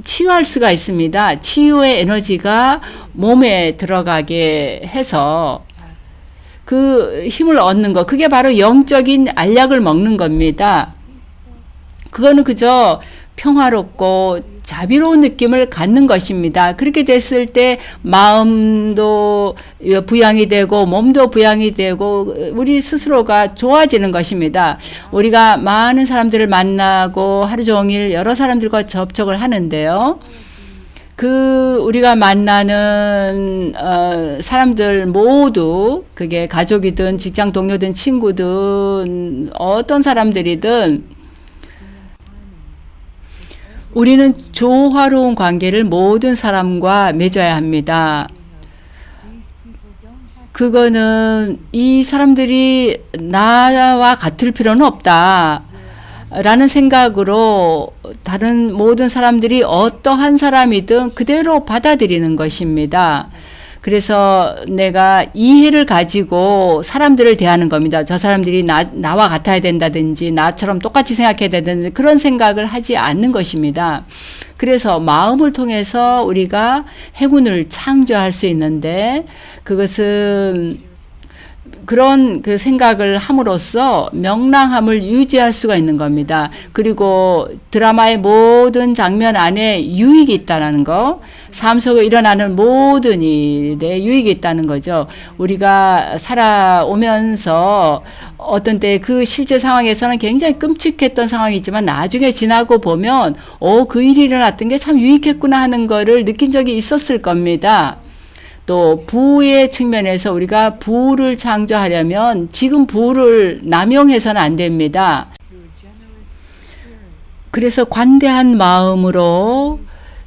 치유할 수가 있습니다. 치유의 에너지가 몸에 들어가게 해서 그 힘을 얻는 것, 그게 바로 영적인 알약을 먹는 겁니다. 그거는 그저 평화롭고 자비로운 느낌을 갖는 것입니다. 그렇게 됐을 때 마음도 부양이 되고 몸도 부양이 되고 우리 스스로가 좋아지는 것입니다. 우리가 많은 사람들을 만나고 하루 종일 여러 사람들과 접촉을 하는데요. 우리가 만나는 사람들 모두 그게 가족이든 직장 동료든 친구든 어떤 사람들이든 우리는 조화로운 관계를 모든 사람과 맺어야 합니다. 그거는 이 사람들이 나와 같을 필요는 없다 라는 생각으로 다른 모든 사람들이 어떠한 사람이든 그대로 받아들이는 것입니다. 그래서 내가 이해를 가지고 사람들을 대하는 겁니다. 저 사람들이 나와 같아야 된다든지 나처럼 똑같이 생각해야 된다든지 그런 생각을 하지 않는 것입니다. 그래서 마음을 통해서 우리가 행운을 창조할 수 있는데 그것은 그런 그 생각을 함으로써 명랑함을 유지할 수가 있는 겁니다. 그리고 드라마의 모든 장면 안에 유익이 있다는 거, 삶 속에 일어나는 모든 일에 유익이 있다는 거죠. 우리가 살아오면서 어떤 때 그 실제 상황에서는 굉장히 끔찍했던 상황이지만 나중에 지나고 보면 그 일이 일어났던 게 참 유익했구나 하는 거를 느낀 적이 있었을 겁니다. 또 부의 측면에서 우리가 부를 창조하려면 지금 부를 남용해서는 안 됩니다. 그래서 관대한 마음으로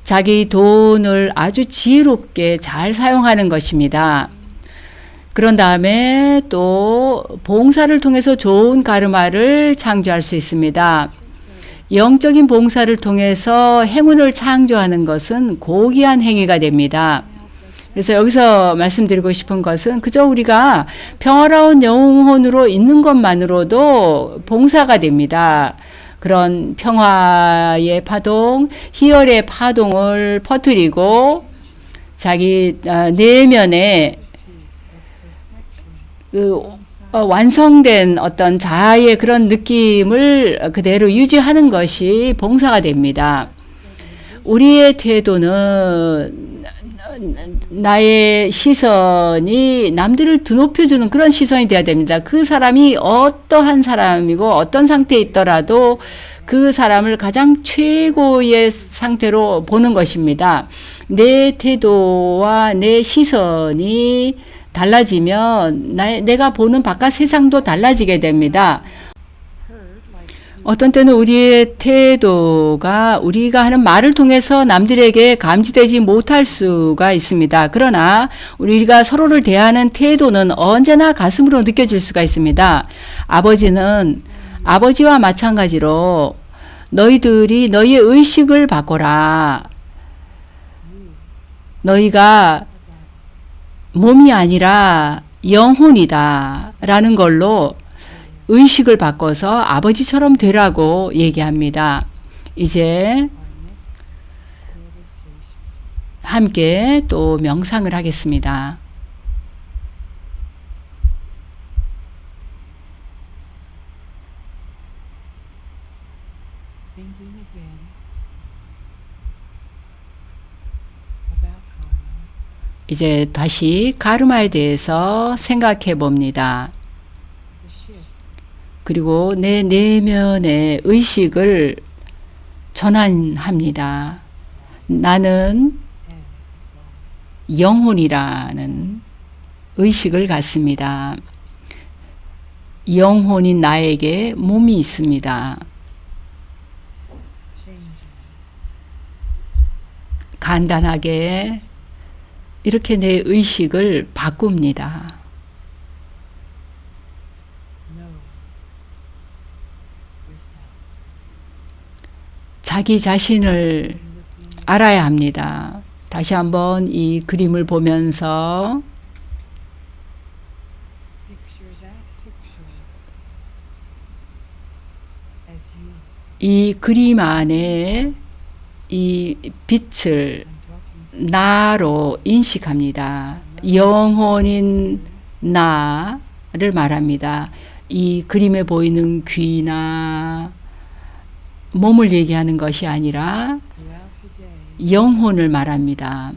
자기 돈을 아주 지혜롭게 잘 사용하는 것입니다. 그런 다음에 또 봉사를 통해서 좋은 가르마를 창조할 수 있습니다. 영적인 봉사를 통해서 행운을 창조하는 것은 고귀한 행위가 됩니다. 그래서 여기서 말씀드리고 싶은 것은 그저 우리가 평화로운 영혼으로 있는 것만으로도 봉사가 됩니다. 그런 평화의 파동, 희열의 파동을 퍼뜨리고 자기 내면에 완성된 어떤 자아의 그런 느낌을 그대로 유지하는 것이 봉사가 됩니다. 우리의 태도는 나의 시선이 남들을 드높여주는 그런 시선이 되어야 됩니다. 그 사람이 어떠한 사람이고 어떤 상태에 있더라도 그 사람을 가장 최고의 상태로 보는 것입니다. 내 태도와 내 시선이 달라지면 내가 보는 바깥 세상도 달라지게 됩니다. 어떤 때는 우리의 태도가 우리가 하는 말을 통해서 남들에게 감지되지 못할 수가 있습니다. 그러나 우리가 서로를 대하는 태도는 언제나 가슴으로 느껴질 수가 있습니다. 아버지와 마찬가지로 너희들이 너희의 의식을 바꿔라. 너희가 몸이 아니라 영혼이다 라는 걸로 의식을 바꿔서 아버지처럼 되라고 얘기합니다. 이제 함께 또 명상을 하겠습니다. 이제 다시 가르마에 대해서 생각해 봅니다. 그리고 내 내면의 의식을 전환합니다. 나는 영혼이라는 의식을 갖습니다. 영혼인 나에게 몸이 있습니다. 간단하게 이렇게 내 의식을 바꿉니다. 자기 자신을 알아야 합니다. 다시 한번 이 그림을 보면서 이 그림 안에 이 빛을 나로 인식합니다. 영혼인 나를 말합니다. 이 그림에 보이는 귀나 몸을 얘기하는 것이 아니라 영혼을 말합니다.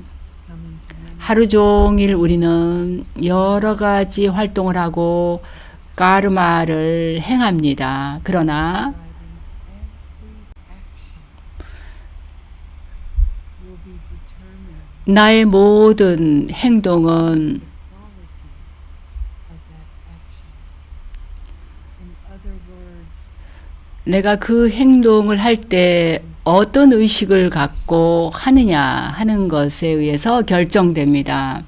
하루 종일 우리는 여러 가지 활동을 하고 까르마를 행합니다. 그러나 나의 모든 행동은 내가 그 행동을 할 때 어떤 의식을 갖고 하느냐 하는 것에 의해서 결정됩니다.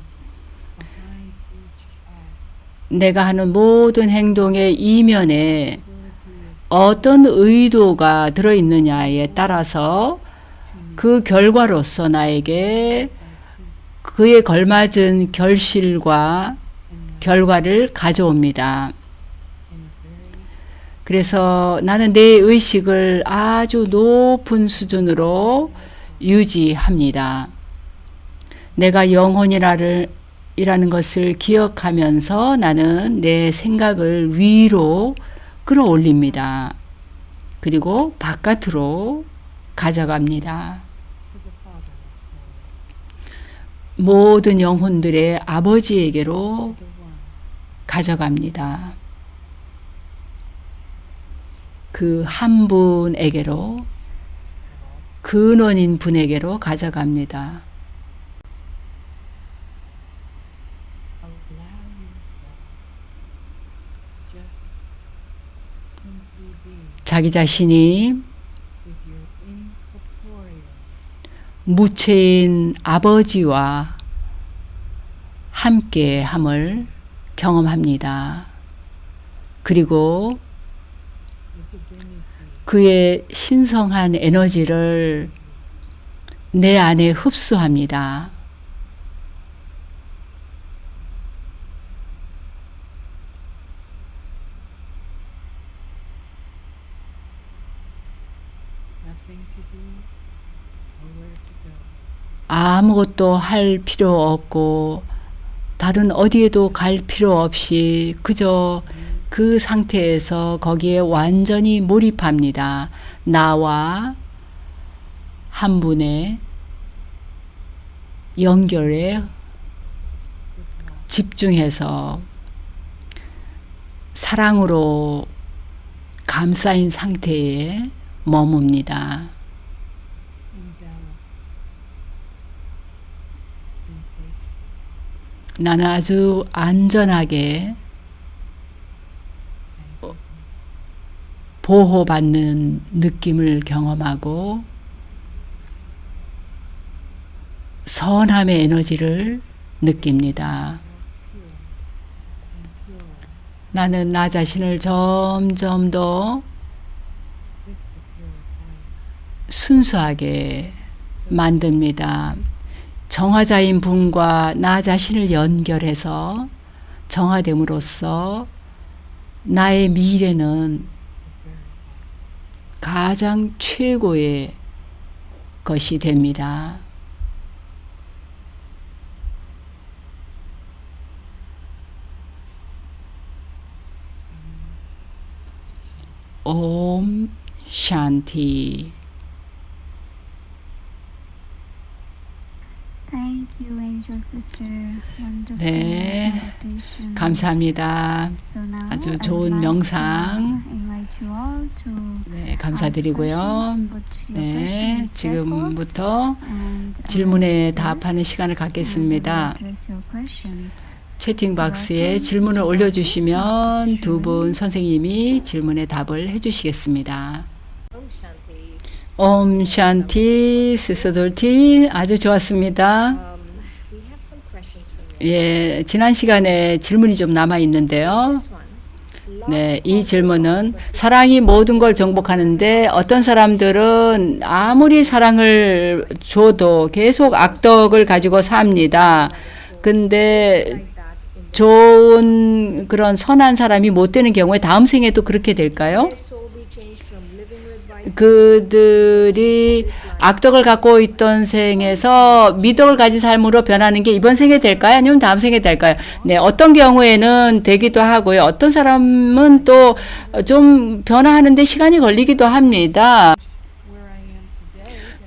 내가 하는 모든 행동의 이면에 어떤 의도가 들어있느냐에 따라서 그 결과로서 나에게 그에 걸맞은 결실과 결과를 가져옵니다. 그래서 나는 내 의식을 아주 높은 수준으로 유지합니다. 내가 영혼이라는 것을 기억하면서 나는 내 생각을 위로 끌어올립니다. 그리고 바깥으로 가져갑니다. 모든 영혼들의 아버지에게로 가져갑니다. 그 한 분에게로, 근원인 분에게로 가져갑니다. 자기 자신이 무체인 아버지와 함께함을 경험합니다. 그리고 그의 신성한 에너지를 내 안에 흡수합니다. 아무것도 할 필요 없고 다른 어디에도 갈 필요 없이 그저 그 상태에서 거기에 완전히 몰입합니다. 나와 한 분의 연결에 집중해서 사랑으로 감싸인 상태에 머뭅니다. 나는 아주 안전하게 보호받는 느낌을 경험하고 선함의 에너지를 느낍니다. 나는 나 자신을 점점 더 순수하게 만듭니다. 정화자인 분과 나 자신을 연결해서 정화됨으로써 나의 미래는 가장 최고의 것이 됩니다. 옴 샨티. Thank you, Angel Sister. Wonderful 네, meditation. 감사합니다. So now 아주 I 좋은 would like 명상. to invite you all to 네, 감사드리고요. ask questions, put your 네, question in chat box, 지금부터 and our 질문에 sisters 답하는 시간을 will 갖겠습니다. address your questions. 채팅 박스에 질문을 올려주시면 두 분 선생님이 질문에 답을 해주시겠습니다. 옴 샨티 스스돌티 아주 좋았습니다. 예, 지난 시간에 질문이 좀 남아 있는데요. 네, 이 질문은 사랑이 모든 걸 정복하는데 어떤 사람들은 아무리 사랑을 줘도 계속 악덕을 가지고 삽니다. 근데 좋은 그런 선한 사람이 못 되는 경우에 다음 생에도 그렇게 될까요? 그들이 악덕을 갖고 있던 생에서 미덕을 가진 삶으로 변하는 게 이번 생에 될까요? 아니면 다음 생에 될까요? 네, 어떤 경우에는 되기도 하고요. 어떤 사람은 또 좀 변화하는데 시간이 걸리기도 합니다.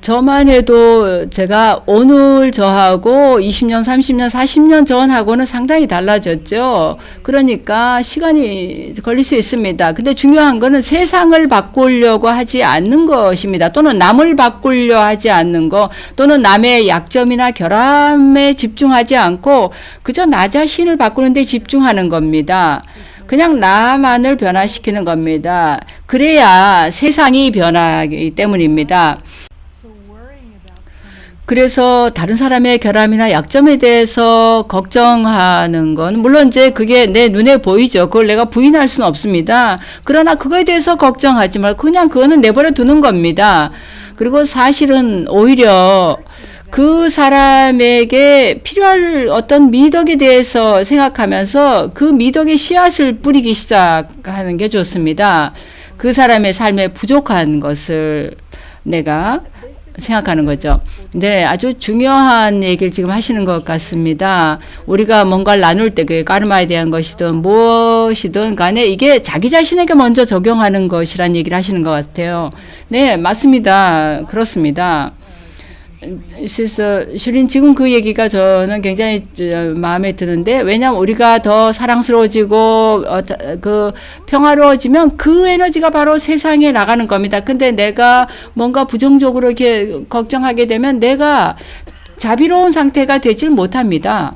저만 해도 제가 오늘 저하고 20년, 30년, 40년 전하고는 상당히 달라졌죠. 그러니까 시간이 걸릴 수 있습니다. 근데 중요한 거는 세상을 바꾸려고 하지 않는 것입니다. 또는 남을 바꾸려 하지 않는 거, 또는 남의 약점이나 결함에 집중하지 않고 그저 나 자신을 바꾸는 데 집중하는 겁니다. 그냥 나만을 변화시키는 겁니다. 그래야 세상이 변하기 때문입니다. 그래서 다른 사람의 결함이나 약점에 대해서 걱정하는 건 물론 이제 그게 내 눈에 보이죠. 그걸 내가 부인할 수는 없습니다. 그러나 그거에 대해서 걱정하지 말고 그냥 그거는 내버려 두는 겁니다. 그리고 사실은 오히려 그 사람에게 필요할 어떤 미덕에 대해서 생각하면서 그 미덕의 씨앗을 뿌리기 시작하는 게 좋습니다. 그 사람의 삶에 부족한 것을 내가 생각하는 거죠. 네, 아주 중요한 얘기를 지금 하시는 것 같습니다. 우리가 뭔가를 나눌 때 그게 까르마에 대한 것이든 무엇이든 간에 이게 자기 자신에게 먼저 적용하는 것이란 얘기를 하시는 것 같아요. 네, 맞습니다. 그렇습니다. 슈린 지금 그 얘기가 저는 굉장히 마음에 드는데 왜냐하면 우리가 더 사랑스러워지고 그 평화로워지면 그 에너지가 바로 세상에 나가는 겁니다. 근데 내가 뭔가 부정적으로 이렇게 걱정하게 되면 내가 자비로운 상태가 되질 못합니다.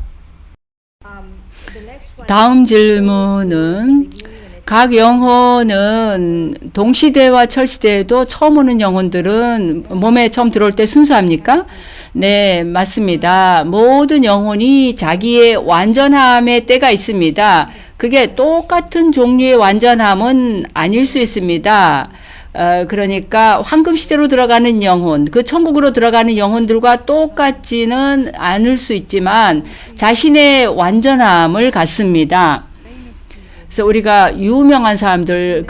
다음 질문은 각 영혼은 동시대와 철시대에도 처음 오는 영혼들은 몸에 처음 들어올 때 순수합니까? 네, 맞습니다. 모든 영혼이 자기의 완전함의 때가 있습니다. 그게 똑같은 종류의 완전함은 아닐 수 있습니다. 그러니까 황금 시대로 들어가는 영혼, 그 천국으로 들어가는 영혼들과 똑같지는 않을 수 있지만 자신의 완전함을 갖습니다. 그래서 우리가 유명한 사람들,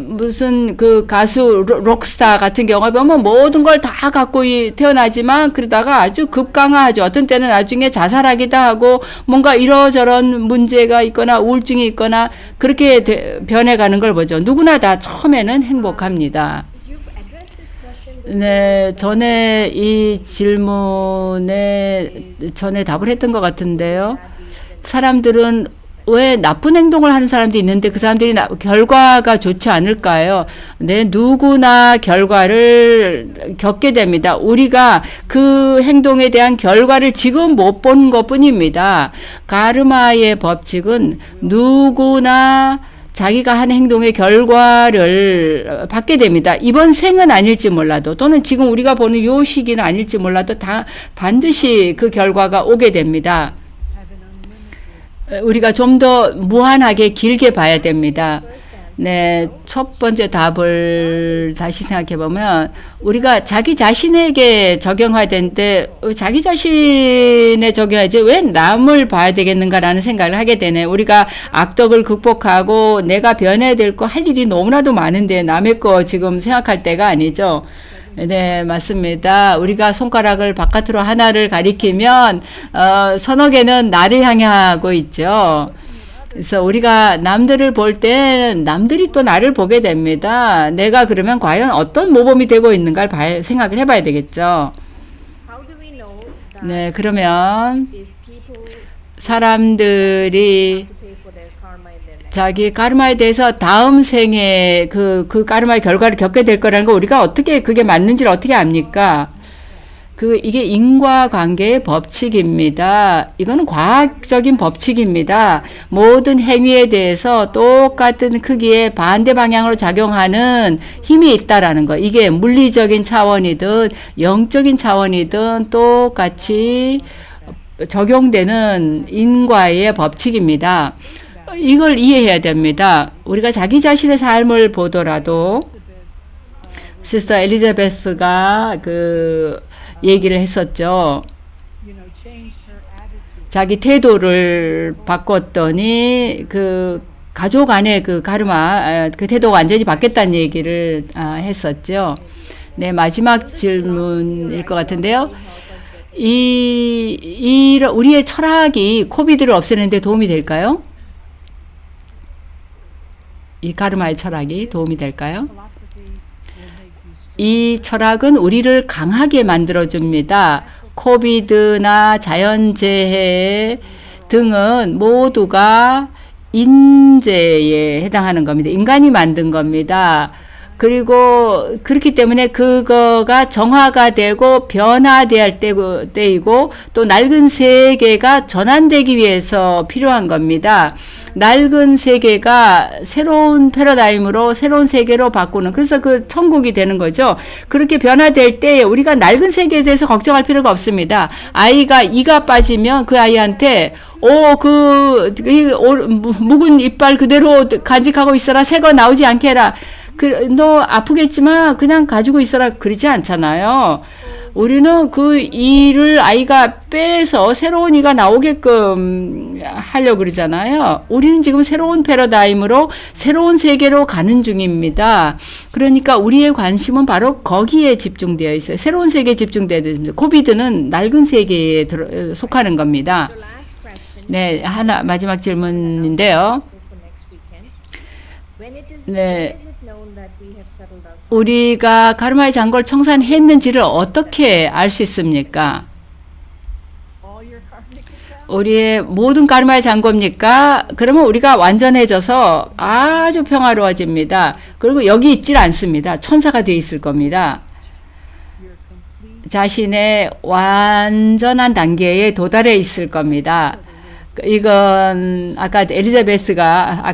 무슨 가수 록스타 같은 경우에 보면 모든 걸 다 갖고 태어나지만 그러다가 아주 급강하죠. 어떤 때는 나중에 자살하기도 하고 뭔가 이러저런 문제가 있거나 우울증이 있거나 그렇게 변해가는 걸 보죠. 누구나 다 처음에는 행복합니다. 네, 전에 이 질문에 전에 답을 했던 것 같은데요. 사람들은 왜 나쁜 행동을 하는 사람도 있는데 그 사람들이 결과가 좋지 않을까요? 네, 누구나 결과를 겪게 됩니다. 우리가 그 행동에 대한 결과를 지금 못 본 것뿐입니다. 가르마의 법칙은 누구나 자기가 한 행동의 결과를 받게 됩니다. 이번 생은 아닐지 몰라도 또는 지금 우리가 보는 요 시기는 아닐지 몰라도 다 반드시 그 결과가 오게 됩니다. 우리가 좀 더 무한하게 길게 봐야 됩니다. 네, 첫 번째 답을 다시 생각해 보면 우리가 자기 자신에게 적용해야 되는데 자기 자신에 적용해야지 왜 남을 봐야 되겠는가라는 생각을 하게 되네. 우리가 악덕을 극복하고 내가 변해야 될 거 할 일이 너무나도 많은데 남의 거 지금 생각할 때가 아니죠. 네, 맞습니다. 우리가 손가락을 바깥으로 하나를 가리키면 서너 개는 나를 향하고 있죠. 그래서 우리가 남들을 볼 때 남들이 또 나를 보게 됩니다. 내가 그러면 과연 어떤 모범이 되고 있는가를 생각을 해봐야 되겠죠. 네, 그러면 사람들이 자기 카르마에 대해서 다음 생에 그 카르마의 결과를 겪게 될 거라는 거 우리가 어떻게 그게 맞는지를 어떻게 압니까? 이게 인과관계의 법칙입니다. 이거는 과학적인 법칙입니다. 모든 행위에 대해서 똑같은 크기의 반대 방향으로 작용하는 힘이 있다라는 거. 이게 물리적인 차원이든 영적인 차원이든 똑같이 적용되는 인과의 법칙입니다. 이걸 이해해야 됩니다. 우리가 자기 자신의 삶을 보더라도 시스터 엘리자베스가 얘기를 했었죠. 자기 태도를 바꿨더니 가족 안에 가르마 태도가 완전히 바뀌었다는 얘기를 했었죠. 네, 마지막 질문일 것 같은데요. 우리의 철학이 코비드를 없애는 데 도움이 될까요? 이 가르마의 철학이 도움이 될까요? 이 철학은 우리를 강하게 만들어줍니다. 코비드나 자연재해 등은 모두가 인재에 해당하는 겁니다. 인간이 만든 겁니다. 그리고 그렇기 때문에 그거가 정화가 되고 변화될 때이고 또 낡은 세계가 전환되기 위해서 필요한 겁니다. 낡은 세계가 새로운 패러다임으로 새로운 세계로 바꾸는, 그래서 천국이 되는 거죠. 그렇게 변화될 때 우리가 낡은 세계에 대해서 걱정할 필요가 없습니다. 아이가 이가 빠지면 그 아이한테 묵은 이빨 그대로 간직하고 있어라. 새 거 나오지 않게 해라. 너 아프겠지만 그냥 가지고 있어라. 그러지 않잖아요. 우리는 이를 아이가 빼서 새로운 이가 나오게끔 하려고 그러잖아요. 우리는 지금 새로운 패러다임으로 새로운 세계로 가는 중입니다. 그러니까 우리의 관심은 바로 거기에 집중되어 있어요. 새로운 세계에 집중되어 있습니다. 코비드는 낡은 세계에 속하는 겁니다. 네, 마지막 질문인데요. 네, 우리가 가르마의 잔고를 청산했는지를 어떻게 알 수 있습니까? 우리의 모든 가르마의 잔고입니까? 그러면 우리가 완전해져서 아주 평화로워집니다. 그리고 여기 있질 않습니다. 천사가 되어 있을 겁니다. 자신의 완전한 단계에 도달해 있을 겁니다. 이건 아까 엘리자베스가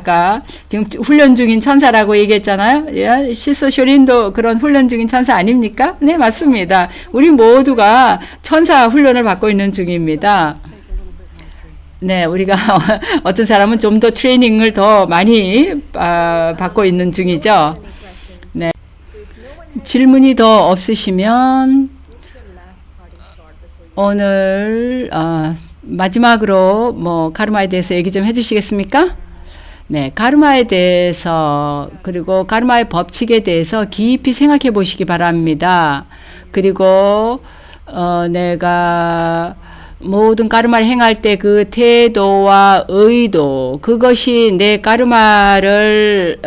지금 훈련 중인 천사라고 얘기했잖아요. 예, 시스 쇼린도 그런 훈련 중인 천사 아닙니까? 네, 맞습니다. 우리 모두가 천사 훈련을 받고 있는 중입니다. 네, 우리가 어떤 사람은 좀 더 트레이닝을 더 많이 받고 있는 중이죠. 네. 질문이 더 없으시면 오늘 마지막으로 가르마에 대해서 얘기 좀 해주시겠습니까? 네, 가르마에 대해서 그리고 가르마의 법칙에 대해서 깊이 생각해 보시기 바랍니다. 그리고 내가 모든 가르마를 행할 때 그 태도와 의도, 그것이 내 가르마를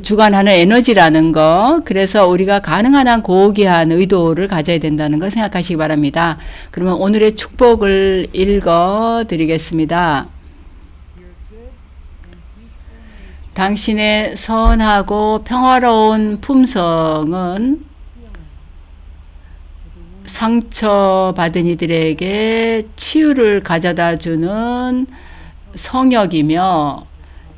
주관하는 에너지라는 거. 그래서 우리가 가능한 한 고귀한 의도를 가져야 된다는 걸 생각하시기 바랍니다. 그러면 오늘의 축복을 읽어 드리겠습니다. 당신의 선하고 평화로운 품성은 상처받은 이들에게 치유를 가져다 주는 성역이며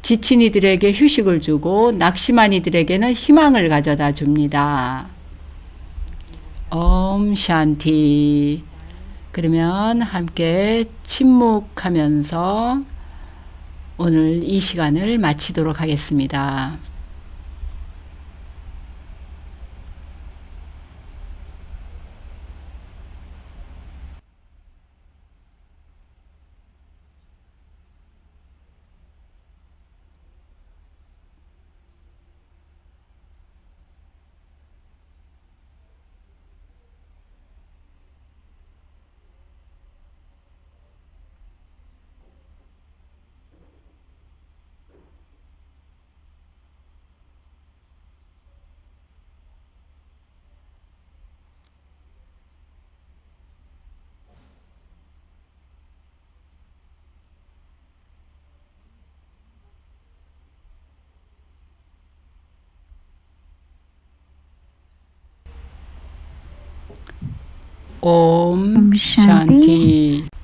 지친 이들에게 휴식을 주고 낙심한 이들에게는 희망을 가져다 줍니다. 옴 샨티. 그러면 함께 침묵하면서 오늘 이 시간을 마치도록 하겠습니다. 옴 옴 샨티. 샨티.